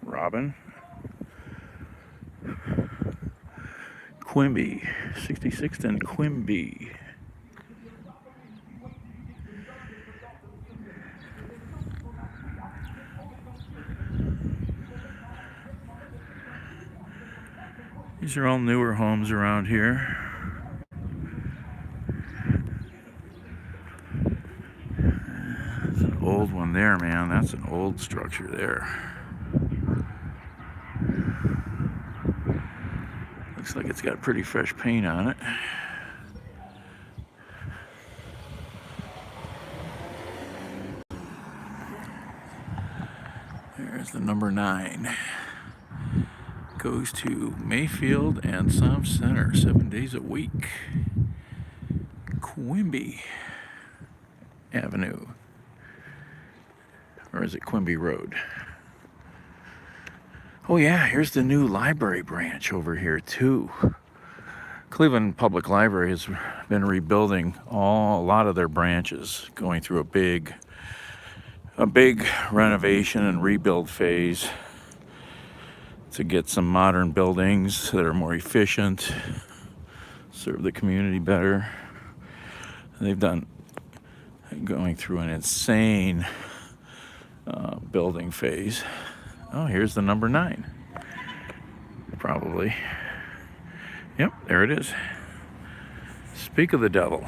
S1: Robin. Quimby, 66th and Quimby. These are all newer homes around here. There's an old one there, man. That's an old structure there. Looks like it's got pretty fresh paint on it. There's the number 9. Goes to Mayfield and Som Center 7 days a week. Quimby Avenue. Or is it Quimby Road? Oh yeah, here's the new library branch over here too. Cleveland Public Library has been rebuilding a lot of their branches, going through a big renovation and rebuild phase to get some modern buildings that are more efficient, serve the community better. They've done going through an insane building phase. Oh, here's the number 9. Probably. Yep, there it is. Speak of the devil.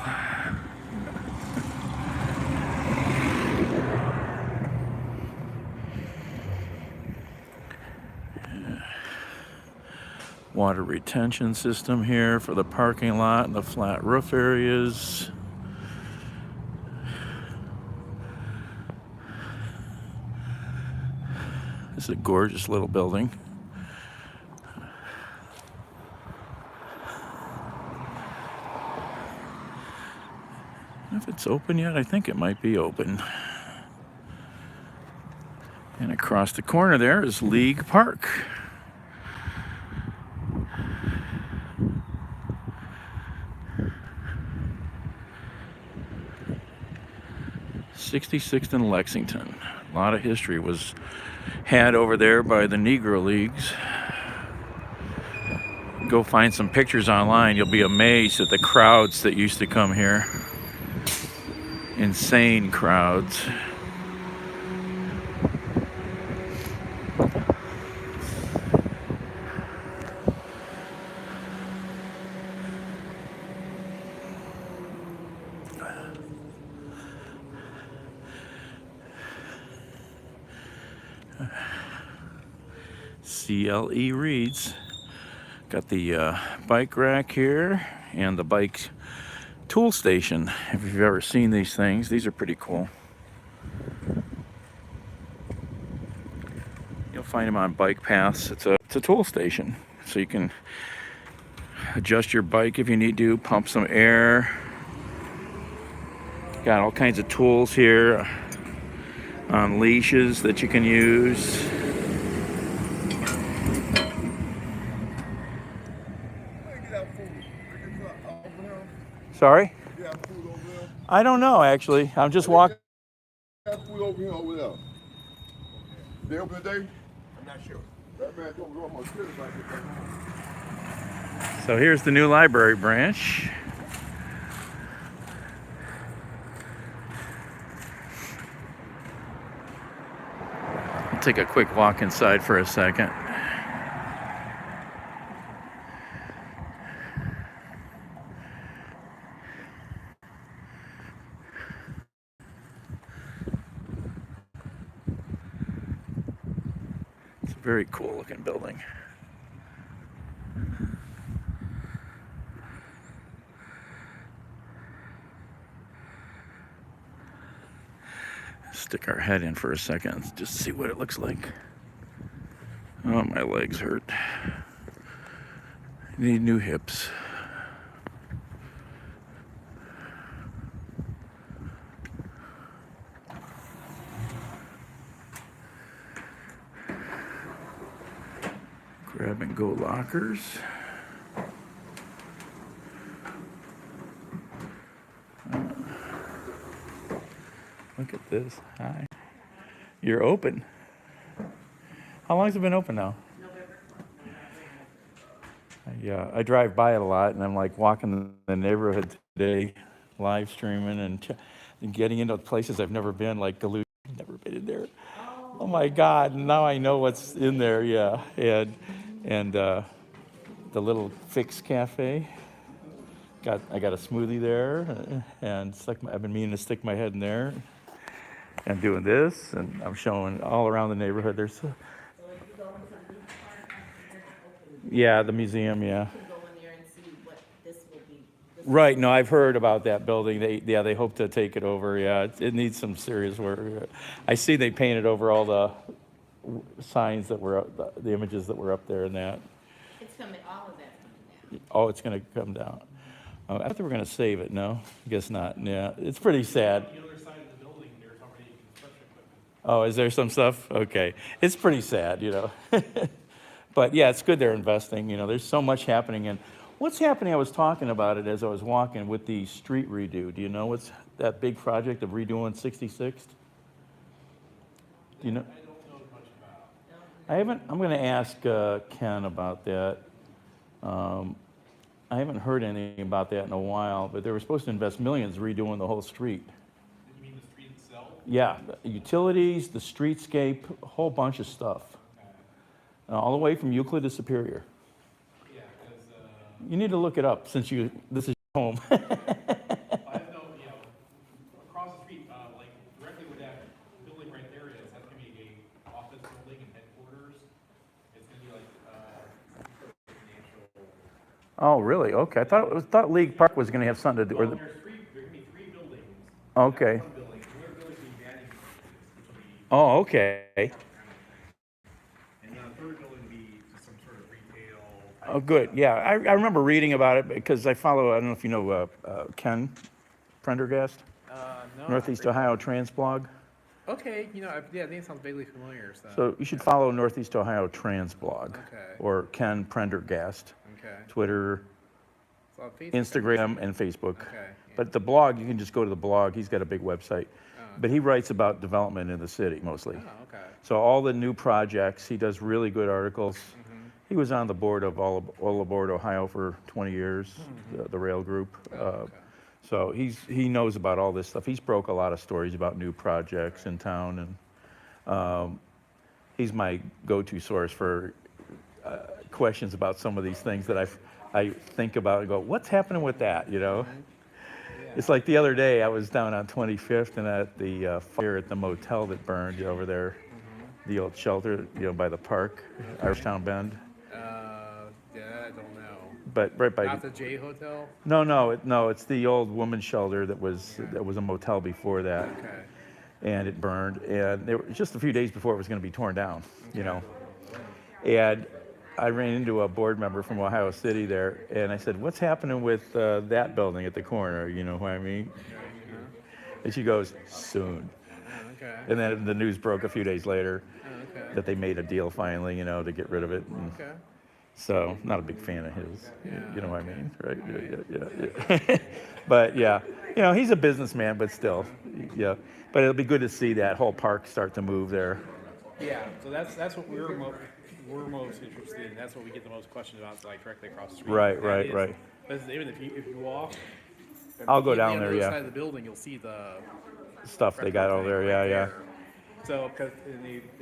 S1: Water retention system here for the parking lot and the flat roof areas. This is a gorgeous little building. If it's open yet, I think it might be open. And across the corner there is League Park. '66th and Lexington. A lot of history was had over there by the Negro Leagues. Go find some pictures online. You'll be amazed at the crowds that used to come here. Insane crowds. CLE Reads. Got the bike rack here and the bike tool station. If you've ever seen these things, these are pretty cool. You'll find them on bike paths. It's a tool station, so you can adjust your bike if you need to, pump some air. Got all kinds of tools here on leashes that you can use. Sorry? I don't know, actually. I'm just walking.
S5: Food over here over there. They open today? I'm not sure. That man told me to go on my trip back there.
S1: So here's the new library branch. I'll take a quick walk inside for a second. It's a very cool looking building. Stick our head in for a second just to see what it looks like. Oh, my legs hurt. Need new hips. Grab and go lockers. Look at this. Hi. You're open. How long has it been open now? Yeah, I drive by it a lot, and I'm like walking the neighborhood today, live streaming and getting into places I've never been, like Galoosh. I've never been in there. Oh my God! Now I know what's in there. Yeah, and the little Fix Cafe. I got a smoothie there, and I've been meaning to stick my head in there. I'm doing this, and I'm showing all around the neighborhood. There's, yeah, the museum, yeah.
S6: Go in there and see what this will be.
S1: Right. No, I've heard about that building. They hope to take it over. Yeah, it needs some serious work. I see they painted over all the signs that were up, the images that were up there, and that.
S6: It's coming. All of that's coming down.
S1: Oh, it's going to come down. I thought they were going to save it. No, I guess not. Yeah, it's pretty sad. Oh, is there some stuff? Okay. It's pretty sad, you know. But yeah, it's good they're investing. You know, there's so much happening. And what's happening, I was talking about it as I was walking with the street redo. Do you know what's that big project of redoing 66th? Do you know? I don't know much about. I'm going to ask Ken about that. I haven't heard anything about that in a while, but they were supposed to invest millions redoing the whole street. Yeah, the utilities, the streetscape, a whole bunch of stuff. All the way from Euclid to Superior. Yeah, because... you need to look it up since this is your home.
S7: I know, across the street, like directly with that building right there is, that's going to be a office building and headquarters. It's going to be like financial...
S1: Oh, really? Okay. I thought League Park was going to have something to do...
S7: Well, there going to be 3 buildings.
S1: Okay. Oh, okay.
S7: And then the third building would be some sort of retail.
S1: Oh, good. Yeah, I remember reading about it because I follow, I don't know if you know Ken Prendergast?
S4: No.
S1: Northeast Ohio Trans Blog.
S4: Okay, yeah, I think it sounds vaguely familiar.
S1: So you should follow Northeast Ohio Trans Blog.
S4: Okay.
S1: Or Ken Prendergast.
S4: Okay.
S1: Twitter,
S4: So Facebook,
S1: Instagram, and Facebook.
S4: Okay. Yeah.
S1: But the blog, you can just go to the blog. He's got a big website. But he writes about development in the city mostly.
S4: Oh, okay.
S1: So all the new projects, he does really good articles.
S4: Mm-hmm.
S1: He was on the board of All Aboard Ohio for 20 years, the rail group.
S4: Okay.
S1: So he knows about all this stuff. He's broke a lot of stories about new projects in town, and he's my go-to source for questions about some of these things that I think about and go, what's happening with that, you know? It's like the other day I was down on 25th and at the fire at the motel that burned over there. the old shelter, by the park, Irishtown Bend.
S4: Yeah, I don't know.
S1: But right by.
S4: Not the J Hotel?
S1: No, it's the old women's shelter that was a motel before that,
S4: Okay.
S1: and it burned. And there was just a few days before it was going to be torn down, And I ran into a board member from Ohio City there, and I said, "What's happening with that building at the corner? You know what I mean?" And she goes, "Soon."
S4: Okay.
S1: And then the news broke a few days later
S4: Okay.
S1: that they made a deal finally, to get rid of it. And
S4: Okay.
S1: so, not a big fan of his. You know what I mean, right? Yeah. But yeah, he's a businessman, but still, yeah. But it'll be good to see that whole park start to move there.
S7: Yeah, so that's what we're most interested in. That's what we get the most questions about, like directly across the street.
S1: Right,
S7: That
S1: right,
S7: is-
S1: right.
S7: But even if you walk,
S1: I'll go
S4: Yeah,
S1: down
S4: on
S1: there,
S4: the other
S1: yeah.
S4: side of the building, you'll see the
S1: Stuff they got over there,
S4: right
S1: yeah.
S4: there. So, because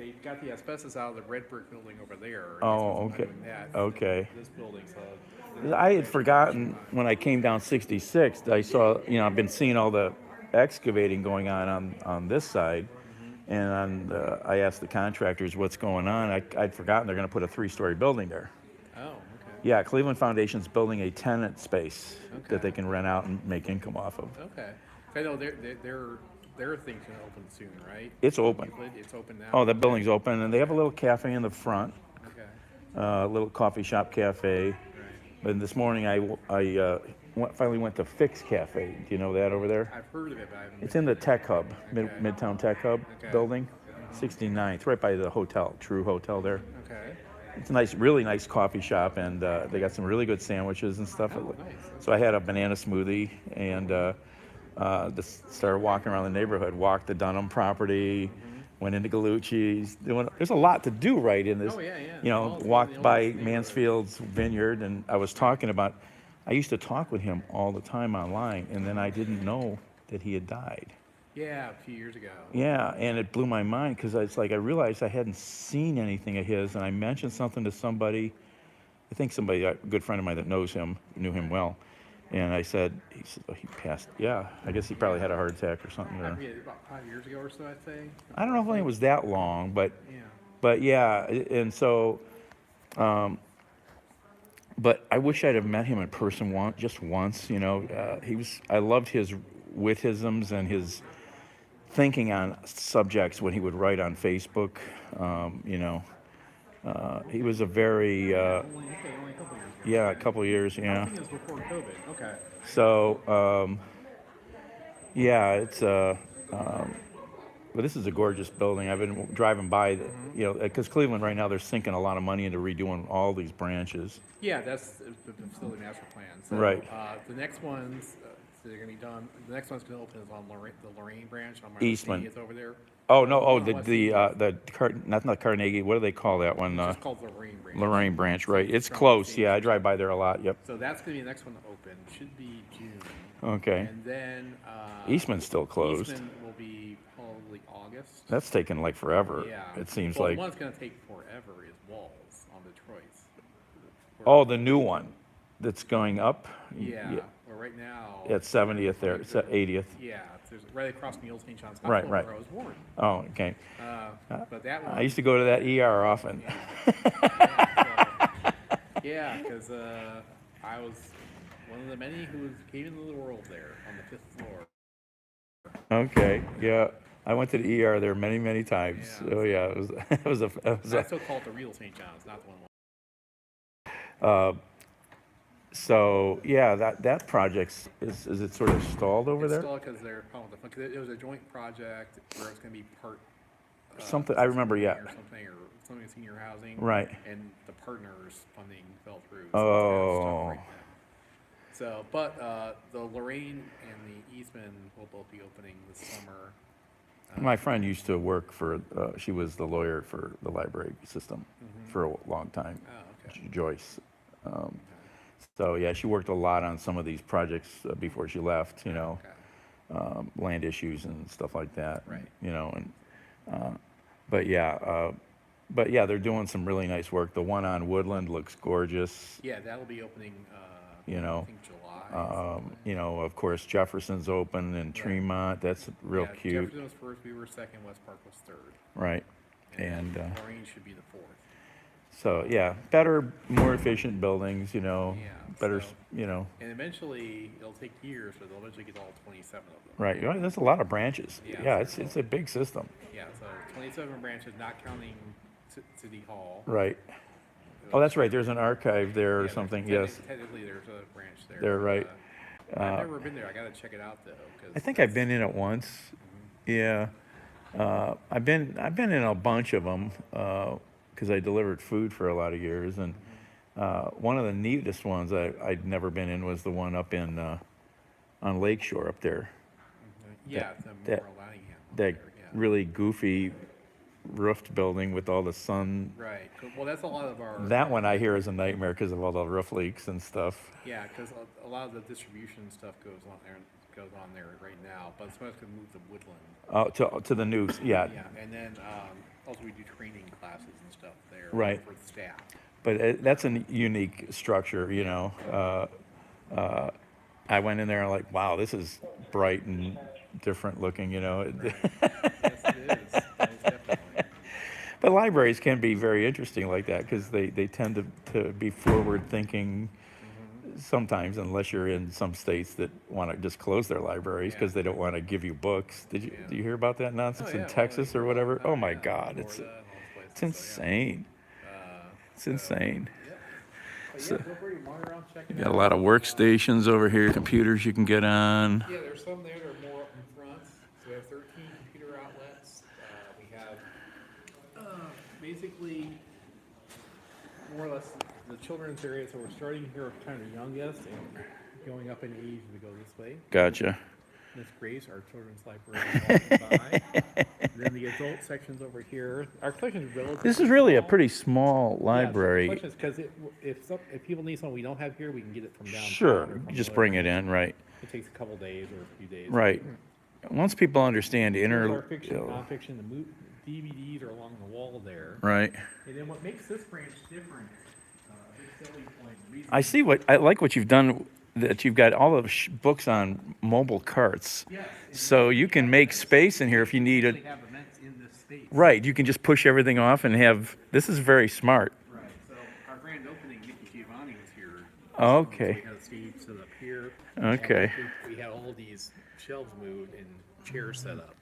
S4: they got the asbestos out of the red brick building over there. and
S1: Oh,
S4: they spent some
S1: okay.
S4: time doing that
S1: Okay.
S4: in This building, so.
S1: I had forgotten when I came down 66. I saw, I've been seeing all the excavating going on this side, and I asked the contractors what's going on. I'd forgotten they're going to put a 3-story building there.
S4: Oh, okay.
S1: Yeah, Cleveland Foundation's building a tenant space
S4: Okay.
S1: that they can rent out and make income off of.
S4: Okay. I know their thing's gonna open soon, right?
S1: It's open.
S4: It's open now.
S1: Oh, that building's open, and they have a little cafe in the front,
S4: Okay.
S1: a little coffee shop cafe.
S4: Right.
S1: But this morning finally went to Fix Cafe. Do you know that over there?
S4: I've heard of it, but I haven't.
S1: It's in the Tech Hub,
S4: Okay.
S1: Midtown Tech Hub
S4: Okay.
S1: building, 69th, right by the hotel, True Hotel there.
S4: Okay.
S1: It's a really nice coffee shop, and they got some really good sandwiches and stuff.
S4: Oh, nice.
S1: So I had a banana smoothie, and just started walking around the neighborhood, walked the Dunham property, went into Gallucci's. There's a lot to do right in this.
S4: Oh, yeah, yeah. All the
S1: Walked by
S4: neighborhood.
S1: Mansfield's Vineyard, and I was talking about, I used to talk with him all the time online, and then I didn't know that he had died.
S4: Yeah, a few years ago.
S1: Yeah, and it blew my mind because it's like I realized I hadn't seen anything of his, and I mentioned something to somebody, I think somebody, a good friend of mine that knew him well, and he said, oh, he passed. Yeah, I guess he probably had a heart attack or something.
S4: I
S1: Or,
S4: forget, about 5 years ago or so, I'd say.
S1: I don't know if it was that long, but
S4: Yeah.
S1: yeah, and so, but I wish I'd have met him in person just once. I loved his witticisms and his thinking on subjects when he would write on Facebook. He was a very,
S4: Only a couple years ago.
S1: a couple of years, yeah.
S4: I think it was before COVID. Okay.
S1: So, it's but this is a gorgeous building. I've been driving by, because Cleveland right now they're sinking a lot of money into redoing all these branches.
S4: Yeah, that's the facility master plan. So,
S1: Right.
S4: The next ones, so they're gonna be done. The next one's gonna open is on the Lorraine branch on
S1: Eastman.
S4: 60th over there.
S1: Oh no! Oh,
S4: No,
S1: not Carnegie. What do they call that one?
S4: It's just called Lorraine branch.
S1: Lorraine Branch, right? It's
S4: From
S1: close.
S4: the
S1: Yeah, I drive by there a lot. Yep.
S4: So that's gonna be the next one to open. Should be June.
S1: Okay.
S4: And then
S1: Eastman's still closed.
S4: Eastman will be probably August.
S1: That's taken like forever.
S4: Yeah.
S1: It seems
S4: well,
S1: like.
S4: the one's gonna take forever is Walls on Detroit's.
S1: Oh, the new one that's going up.
S4: Yeah. Well, right now.
S1: At 70th there, 80th.
S4: Yeah, it's right across from the old St. John's
S1: Right,
S4: Hospital
S1: right.
S4: where I was born.
S1: Oh, okay.
S4: But that one.
S1: I used to go to that ER often.
S4: Yeah, because I was one of the many who came into the world there on the 5th floor.
S1: Okay. Yeah. I went to the ER there many, many times.
S4: Yeah.
S1: Oh yeah, it was.
S4: I still call it the real St. John's, not the one.
S1: So yeah, that project is it sort of stalled over
S4: It's
S1: there?
S4: still because they're because it was a joint project where it's going to be part.
S1: Something I remember. Yeah.
S4: Or something senior housing.
S1: Right.
S4: And the partners funding fell through.
S1: Oh.
S4: It's kind of stuck right now. So, but the Lorraine and the Eastman will both be opening this summer.
S1: My friend used to work for. She was the lawyer for the library system for a long time.
S4: Oh, okay.
S1: Joyce. So yeah, she worked a lot on some of these projects before she left.
S4: Okay.
S1: Land issues and stuff like that.
S4: Right.
S1: But yeah, they're doing some really nice work. The one on Woodland looks gorgeous.
S4: Yeah, that'll be opening. I think July.
S1: Of course Jefferson's open and Tremont. That's real
S4: yeah,
S1: cute.
S4: Jefferson was first. We were second. West Park was third.
S1: Right. And
S4: Lorraine should be the 4th.
S1: so, yeah, better, more efficient buildings, you know,
S4: Yeah,
S1: better,
S4: so-
S1: you know,
S4: And eventually, it'll take years, but they'll eventually get all 27 of them.
S1: right. You know, there's a lot of branches.
S4: Yeah,
S1: Yeah,
S4: so-
S1: it's a big system.
S4: Yeah, so 27 branches, not counting City Hall.
S1: Right. Oh, that's right. There's an archive there or
S4: Yeah,
S1: something.
S4: technically-
S1: Yes.
S4: Technically, there's a branch there.
S1: They're
S4: but,
S1: right.
S4: I've never been there. I gotta check it out though. 'Cause
S1: I think I've
S4: that's-
S1: been in it once. Yeah. I've been in a bunch of them because I delivered food for a lot of years, and one of the neatest ones I'd never been in was the one up in on Lakeshore up there.
S4: Yeah, it's a
S1: that-
S4: Memorial Nottingham. up
S1: That
S4: there, yeah.
S1: really goofy roofed building with all the sun.
S4: Right. Well, that's a lot of our.
S1: That one I hear is a nightmare because of all the roof leaks and stuff.
S4: Yeah, because a lot of the distribution stuff goes on there right now, but someone's gonna move to Woodland.
S1: To the news, yeah.
S4: Yeah, and then also we do training classes and stuff there.
S1: Right.
S4: For the staff.
S1: But that's a unique structure, you know. I went in there and like, wow, this is bright and different looking, you know.
S4: Yes, it is. It's definitely.
S1: But libraries can be very interesting like that because they tend to be forward thinking sometimes, unless you're in some states that want to just close their libraries because
S4: Yeah.
S1: they don't want to give you books. Do you hear about that nonsense
S4: Oh, yeah,
S1: in Texas or whatever? Oh my
S4: yeah,
S1: God, it's
S4: Florida and all those
S1: it's
S4: places, so, yeah.
S1: insane. It's insane.
S4: But
S1: So-
S4: yeah, feel free to wander around, check it
S1: Got a
S4: out.
S1: lot of workstations over here, computers you can get on.
S4: Yeah, there's some there that are more up in front. So we have 13 computer outlets. We have basically more or less the children's area. So we're starting here with kind of the youngest and going up in age as we go this way.
S1: Gotcha.
S4: Miss Grace, our children's librarian. Then the adult section's over here. Our collection is relatively
S1: This is really a
S4: small.
S1: pretty small
S4: Yeah,
S1: library.
S4: so the question is, because if people need something we don't have here, we can get it from downtown.
S1: Sure,
S4: or from
S1: just
S4: other
S1: bring it
S4: areas.
S1: in, right?
S4: It takes a couple days or a few days.
S1: Right. Once people understand
S4: There's our
S1: inner,
S4: fiction, nonfiction, the DVDs are along the wall there.
S1: right?
S4: And then what makes this branch different, a big selling point, reason.
S1: I like what you've done, that you've got all of books on mobile carts.
S4: Yes, and
S1: So you can make space in here if you need
S4: actually
S1: it.
S4: have events in this space.
S1: Right, you can just push everything off and have, this is very smart.
S4: Right, so our grand opening, Mickey Giovanni was here.
S1: Okay.
S4: So we had a stage set up here.
S1: Okay.
S4: We had all these shelves moved and chairs set up.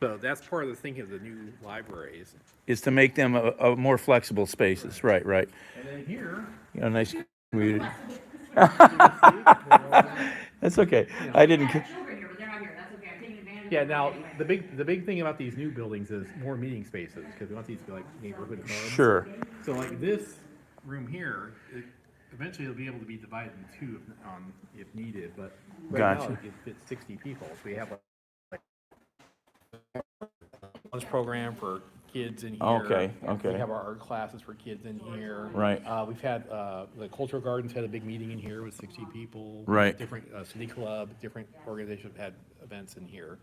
S4: So that's part of the thinking of the new libraries.
S1: Is to make them a more flexible spaces, right, right.
S4: And then here,
S1: You know, nice community. That's okay. I didn't,
S8: Children here, but they're not here, that's okay, I'm taking advantage of.
S4: yeah, now,
S8: anyway.
S4: the big thing about these new buildings is more meeting spaces, because we want these to be like neighborhood clubs.
S1: sure,
S4: So like this room here, eventually it'll be able to be divided in two if needed, but right now
S1: Gotcha.
S4: it can fit 60 people. So we have like lunch program for kids in here.
S1: Okay, okay.
S4: We have our art classes for kids in here.
S1: Right.
S4: We've had, the Cultural Gardens had a big meeting in here with 60 people.
S1: Right.
S4: Different, city club, different organizations had events in here.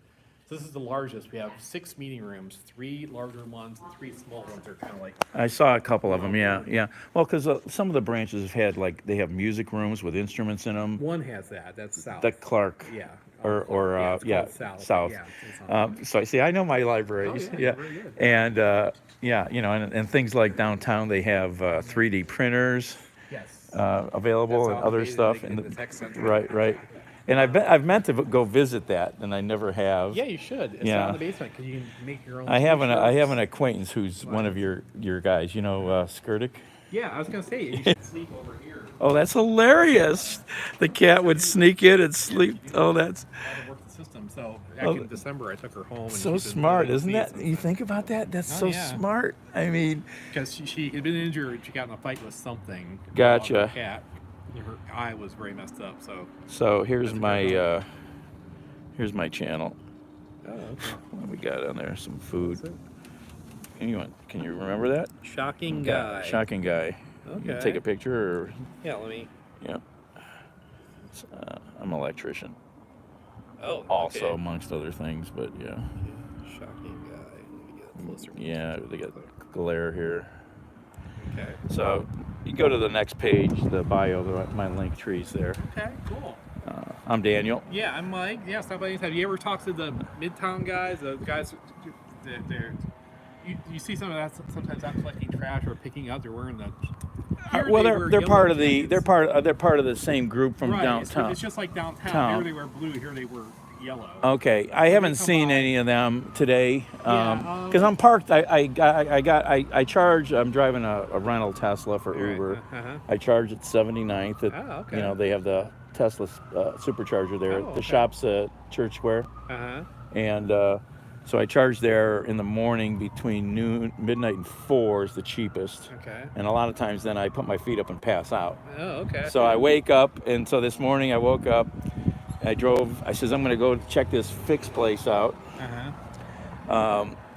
S4: So this is the largest. We have 6 meeting rooms, 3 larger ones and 3 small ones. They're kind of like,
S1: I saw a couple of them, yeah, yeah. Well, because some of the branches have had, like, they have music rooms with instruments in them.
S4: one has that, that's south.
S1: The Clark.
S4: Yeah.
S1: Or
S4: Yeah, it's
S1: yeah,
S4: called
S1: south.
S4: Yeah, it's on-
S1: So I see, I know my libraries,
S4: Oh, yeah,
S1: yeah.
S4: very good.
S1: And, yeah, you know, and things like downtown, they have 3D printers
S4: Yes.
S1: available
S4: That's
S1: and other
S4: automated,
S1: stuff.
S4: they
S1: And
S4: get the tech center.
S1: right, right. And I've meant to go visit that, and I never have.
S4: Yeah, you should. It's
S1: Yeah.
S4: down in the basement, because you can make your own.
S1: I have
S4: t-shirts.
S1: an acquaintance who's one of your guys, you know, Skirdick.
S4: Yeah, I was gonna say, you should sneak over here.
S1: Oh, that's hilarious. The cat would sneak in and sleep. Oh, that's
S4: How to work the system. So back
S1: Oh,
S4: in December, I took her home. And
S1: so smart, isn't that? You think about that? That's
S4: Oh,
S1: so
S4: yeah.
S1: smart. I mean,
S4: Because she had been injured. She got in a fight with something.
S1: Gotcha.
S4: Her cat. Her eye was very messed up. So.
S1: here's
S4: That's
S1: my channel.
S4: Oh, okay.
S1: What we got on there? Some food. Can you remember that?
S4: Shocking guy.
S1: Shocking guy. You can
S4: Okay.
S1: take a picture or
S4: Yeah, let me.
S1: yeah. I'm an electrician.
S4: Oh.
S1: Also,
S4: okay.
S1: amongst other things, but yeah.
S4: Shocking guy. Let me get a closer.
S1: Yeah, they got glare here.
S4: Okay.
S1: So you go to the next page, the bio, my link tree's there.
S4: Okay. Cool.
S1: I'm Daniel.
S4: Yeah, I'm Mike. Yeah, stop by anytime. Have you ever talked to the Midtown guys? The guys, they're you see some of that sometimes not collecting trash or picking up. They're wearing the. Here
S1: Well,
S4: they
S1: they're
S4: wear
S1: they're part
S4: yellow
S1: of the
S4: jackets.
S1: they're part of the same group from
S4: Right,
S1: downtown.
S4: It's just like downtown.
S1: Town.
S4: Here they wear blue. Here they wear yellow.
S1: Okay, I
S4: they
S1: haven't
S4: come
S1: seen
S4: by-
S1: any of them today
S4: Yeah,
S1: because I'm parked. I charge. I'm driving a rental Tesla for
S4: Right,
S1: Uber.
S4: uh-huh.
S1: I charge at 79th. At,
S4: Oh, okay.
S1: You know, they have the Tesla supercharger there.
S4: Oh,
S1: The
S4: okay.
S1: shop's at Church Square,
S4: Uh-huh.
S1: and so I charge there in the morning between midnight and 4 is the cheapest.
S4: Okay.
S1: And a lot of times then I put my feet up and pass out.
S4: Oh, okay.
S1: So I wake up, and so this morning I woke up. I says, I'm going to go check this Fix place out,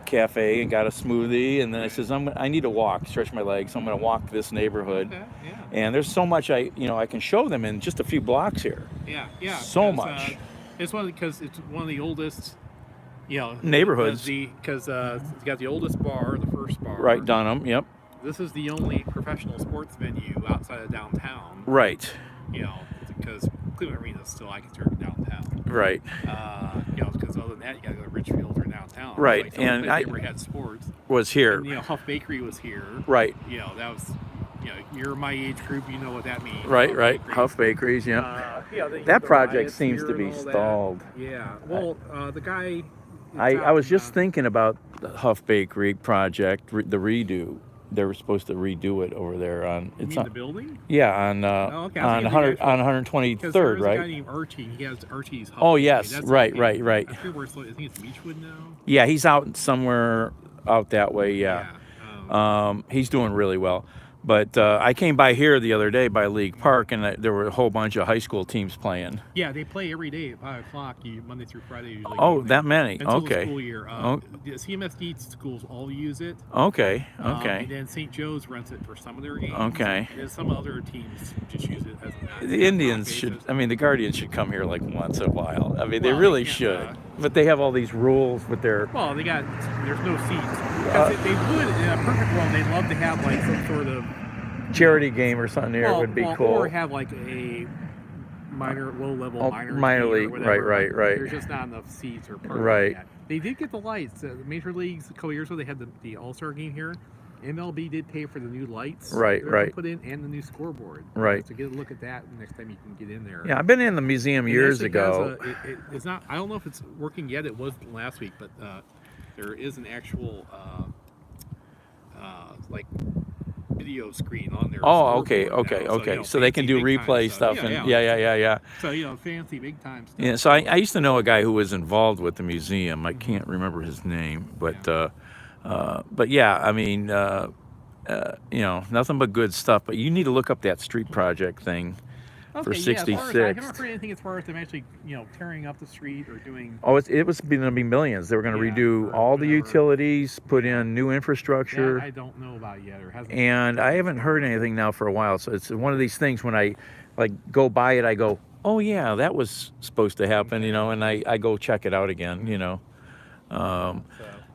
S1: cafe, and got a smoothie. And then I says, I need to walk, stretch my legs. So I'm going to walk this neighborhood.
S4: Okay, yeah.
S1: And there's so much I can show them in just a few blocks here.
S4: Yeah.
S1: So
S4: because,
S1: much.
S4: It's because it's one of the oldest,
S1: Neighborhoods.
S4: Because it's got the oldest bar, the first bar.
S1: Right, Dunham, yep.
S4: This is the only professional sports venue outside of downtown.
S1: Right,
S4: Because Cleveland Arena is still, I consider downtown.
S1: right.
S4: Because other than that, you got to go to Richfield or downtown.
S1: Right,
S4: Like,
S1: and
S4: I never had sports.
S1: Was here.
S4: And, Huff Bakery was here.
S1: Right,
S4: That was, you're my age group, you know what that means.
S1: right.
S4: Bakery.
S1: Huff Bakeries, yeah.
S4: Then you
S1: That
S4: have the
S1: project
S4: riots
S1: seems
S4: here
S1: to be
S4: and all that.
S1: stalled.
S4: Yeah. Well, the guy.
S1: I was just thinking about the Huff Bakery project, the redo. They were supposed to redo it over there on.
S4: You
S1: It's
S4: mean
S1: on.
S4: the building?
S1: Yeah, on
S4: okay. I
S1: on
S4: was
S1: 100
S4: thinking
S1: on
S4: Because there
S1: 123rd,
S4: is a guy
S1: right?
S4: named Archie. He has Archie's Huff
S1: Oh,
S4: Bakery.
S1: yes.
S4: That's
S1: Right,
S4: okay.
S1: right.
S4: I think I think it's Beechwood now.
S1: Yeah, he's out somewhere out that way. Yeah,
S4: Yeah.
S1: he's doing really well. But I came by here the other day by League Park, and there were a whole bunch of high school teams playing.
S4: Yeah, they play every day at 5 o'clock, Monday through Friday usually.
S1: Oh, that many?
S4: Until
S1: Okay.
S4: the school year.
S1: Oh.
S4: The CMSD schools all use it.
S1: Okay,
S4: And
S1: okay.
S4: then St. Joe's rents it for some of their games.
S1: Okay.
S4: And then some other teams just use it as an
S1: The Indians should. I mean, the Guardians should come here like once in a while. I mean, they
S4: Well,
S1: really
S4: they can't,
S1: should. But they have all these rules with their.
S4: Well, there's no seats. Because they would, in a perfect world, they'd love to have like some sort of
S1: Charity game or something here would be cool.
S4: Or have like a low-level
S1: minor
S4: team or
S1: league,
S4: whatever,
S1: right.
S4: but There's just not enough seats or parking.
S1: Right.
S4: Yet. They did get the lights. The Major Leagues a couple years ago, they had the All-Star game here. MLB did pay for the new lights.
S1: Right,
S4: they're
S1: right.
S4: Put in and the new scoreboard.
S1: Right.
S4: So get a look at that next time you can get in there.
S1: Yeah, I've been in the museum
S4: It
S1: years
S4: actually
S1: ago.
S4: has it's not. I don't know if it's working yet. It was last week, but there is an actual like video screen on there.
S1: Oh, okay.
S4: Now.
S1: So they can do
S4: fancy big time
S1: replay stuff, and yeah.
S4: So fancy big time stuff.
S1: Yeah, so I used to know a guy who was involved with the museum. I can't remember his name, but yeah, I mean, nothing but good stuff. But you need to look up that street project thing for
S4: Okay, yeah,
S1: 66.
S4: I haven't heard anything as far as them actually, tearing up the street or doing.
S1: Oh, it was going to be millions. They were going to
S4: Yeah,
S1: redo
S4: or
S1: all the
S4: whatever.
S1: utilities, put in new infrastructure.
S4: That I don't know about yet, or hasn't.
S1: And I haven't heard anything now for a while. So it's one of these things when I go by it, I go, oh yeah, that was supposed to happen, and I go check it out again,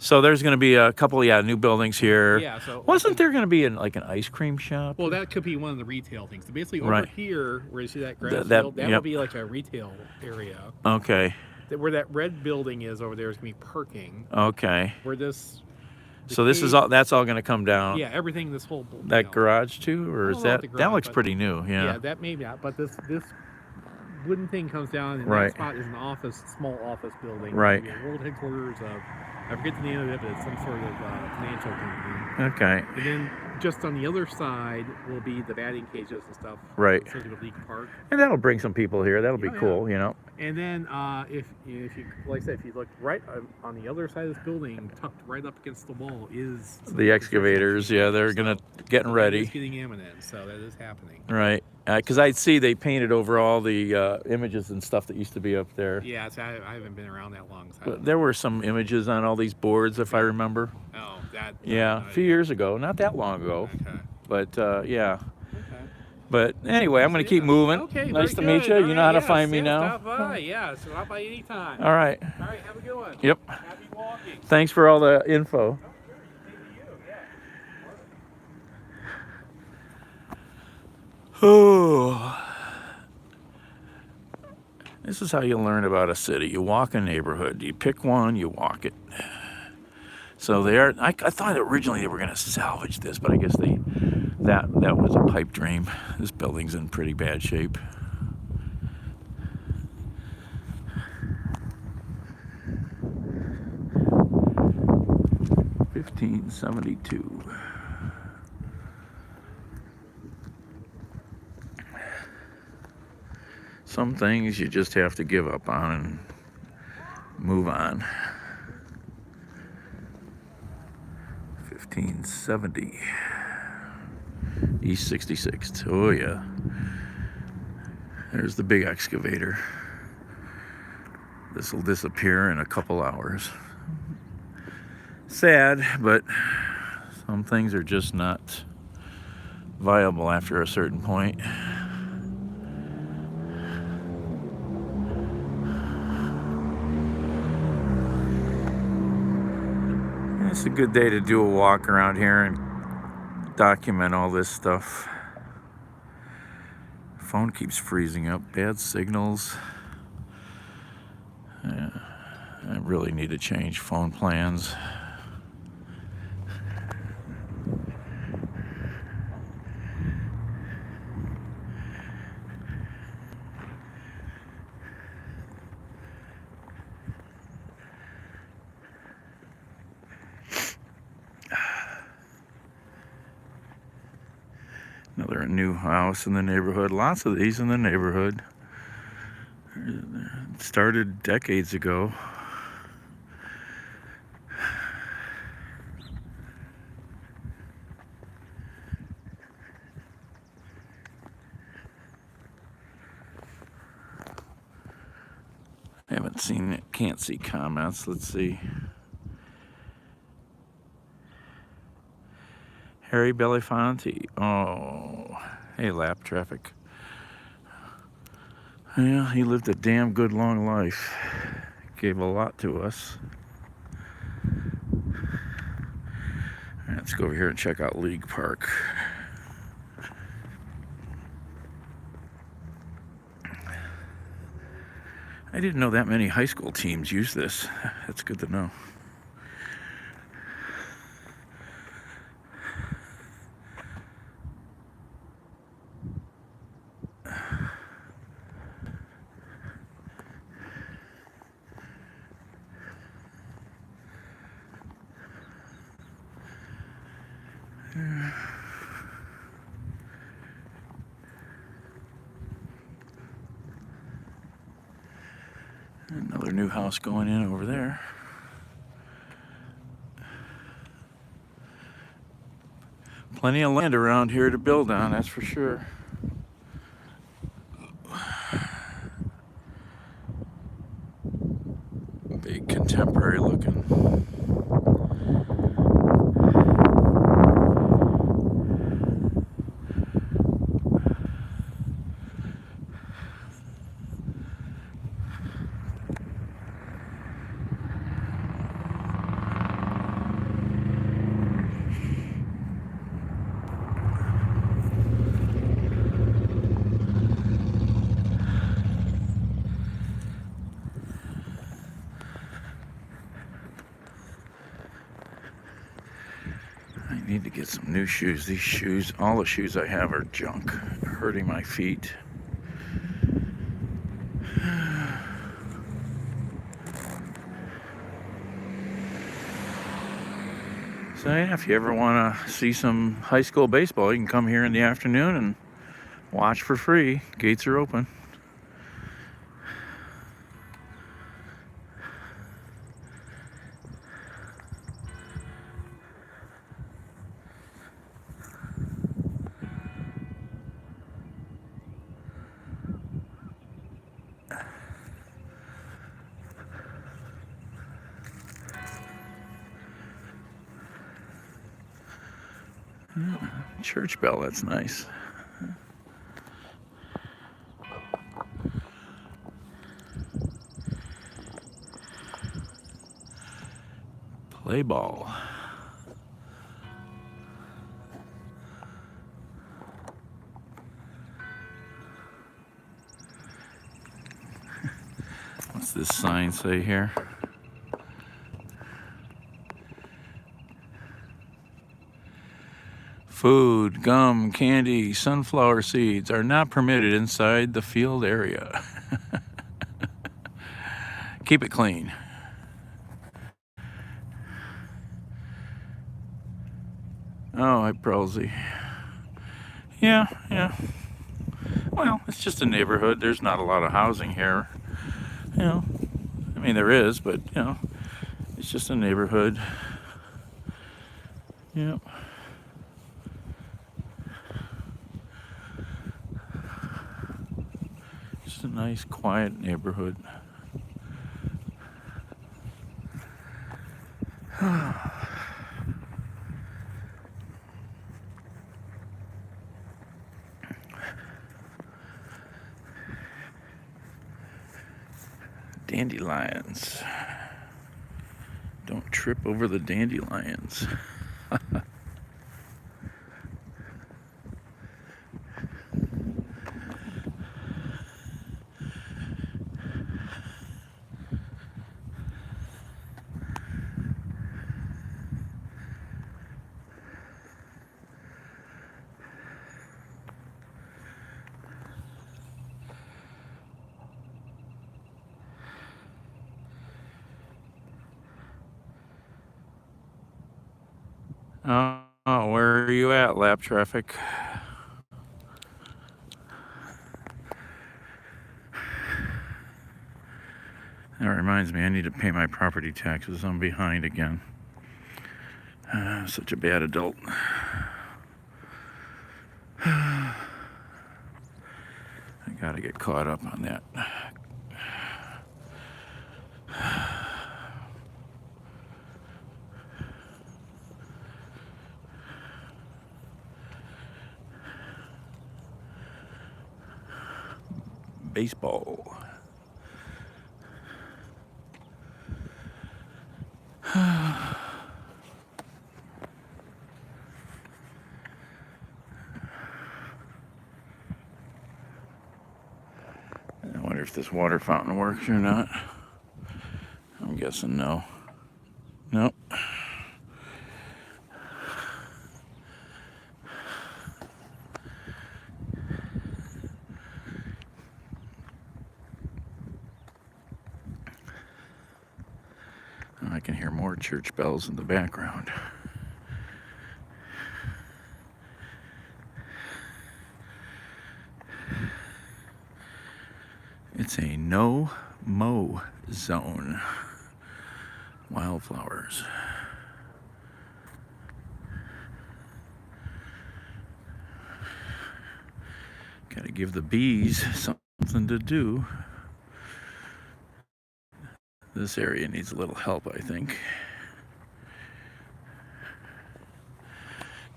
S1: So there's going to be a couple, new buildings here.
S4: Yeah, so-
S1: Wasn't there going to be an ice cream shop?
S4: Well, that could be one of the retail things. So basically, over
S1: Right.
S4: here, where you see that grass
S1: that-
S4: field, that
S1: yep.
S4: would be like a retail area.
S1: Okay,
S4: Where that red building is over there is going to be parking.
S1: okay.
S4: Where this.
S1: So this is all. That's all going to come down.
S4: Yeah, everything. This whole.
S1: That garage too, or
S4: I
S1: is
S4: don't know about
S1: that
S4: the
S1: that
S4: garage,
S1: looks
S4: but-
S1: pretty new?
S4: Yeah, that may not. But this wooden thing comes down, and
S1: Right.
S4: that spot is an office, small office building.
S1: Right.
S4: It'll be a world headquarters of. I forget the name of it, but it's some sort of financial company.
S1: Okay,
S4: And then just on the other side will be the batting cages and stuff.
S1: Right.
S4: Associated with League Park.
S1: and that'll bring some people here. That'll be
S4: Oh, yeah.
S1: cool,
S4: And then if you, like I said, if you look right on the other side of this building, tucked right up against the wall is
S1: The excavators, yeah, they're gonna getting ready.
S4: It's getting imminent, so that is happening.
S1: Right, because I see they painted over all the images and stuff that used to be up there.
S4: Yeah, I haven't been around that long. So I
S1: But
S4: don't
S1: there were some images on all these boards, if I remember.
S4: know. Oh, that.
S1: Yeah, a few years ago, not that long ago.
S4: Okay.
S1: But yeah.
S4: Okay.
S1: But anyway, I'm gonna keep moving.
S4: Okay.
S1: Nice to
S4: very
S1: meet you.
S4: good.
S1: You know how to
S4: All right,
S1: find me
S4: yes,
S1: now.
S4: Stop by. Yeah, stop by anytime.
S1: All right.
S4: All right. Have a good one.
S1: Yep.
S4: Happy walking.
S1: Thanks for all the info. Oh. This is how you learn about a city. You walk a neighborhood. You pick one, you walk it. So they are. I thought originally they were going to salvage this, but I guess that was a pipe dream. This building's in pretty bad shape. $15.72. Some things you just have to give up on and move on. 1570 East 66th. Oh yeah. There's the big excavator. This will disappear in a couple hours. Sad, but some things are just not viable after a certain point. It's a good day to do a walk around here and document all this stuff. Phone keeps freezing up, bad signals. Yeah, I really need to change phone plans. Another new house in the neighborhood. Lots of these in the neighborhood. Started decades ago. Haven't seen it, can't see comments. Let's see. Harry Belafonte. Oh, hey, lap traffic. Yeah, he lived a damn good long life. Gave a lot to us. Let's go over here and check out League Park. I didn't know that many high school teams use this. That's good to know. Another new house going in over there. Plenty of land around here to build on, that's for sure. Big contemporary looking. I need to get some new shoes. These shoes, all the shoes I have are junk, hurting my feet. So yeah, if you ever want to see some high school baseball, you can come here in the afternoon and watch for free. Gates are open. Church bell, that's nice. Play ball. What's this sign say here? Food, gum, candy, sunflower seeds are not permitted inside the field area. Keep it clean. Oh, hi, Prolsey. Yeah. Well, it's just a neighborhood. There's not a lot of housing here. You know, I mean, there is, but, you know, it's just a neighborhood. Yep. Just a nice, quiet neighborhood. Dandelions. Don't trip over the dandelions. Oh, where are you at, lap traffic? That reminds me, I need to pay my property taxes. I'm behind again. Such a bad adult. I gotta get caught up on that. Baseball. I wonder if this water fountain works or not. I'm guessing no. Nope. I can hear more church bells in the background. It's a no-mow zone. Wildflowers. Gotta give the bees something to do. This area needs a little help, I think.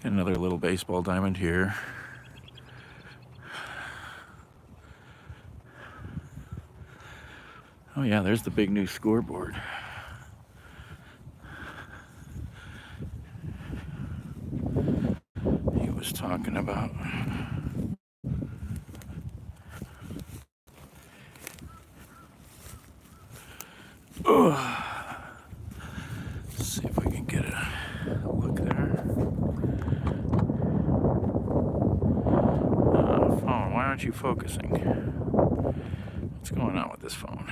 S1: Got another little baseball diamond here. Oh yeah, there's the big new scoreboard. He was talking about. Let's see if we can get a look there. Phone, why aren't you focusing? What's going on with this phone?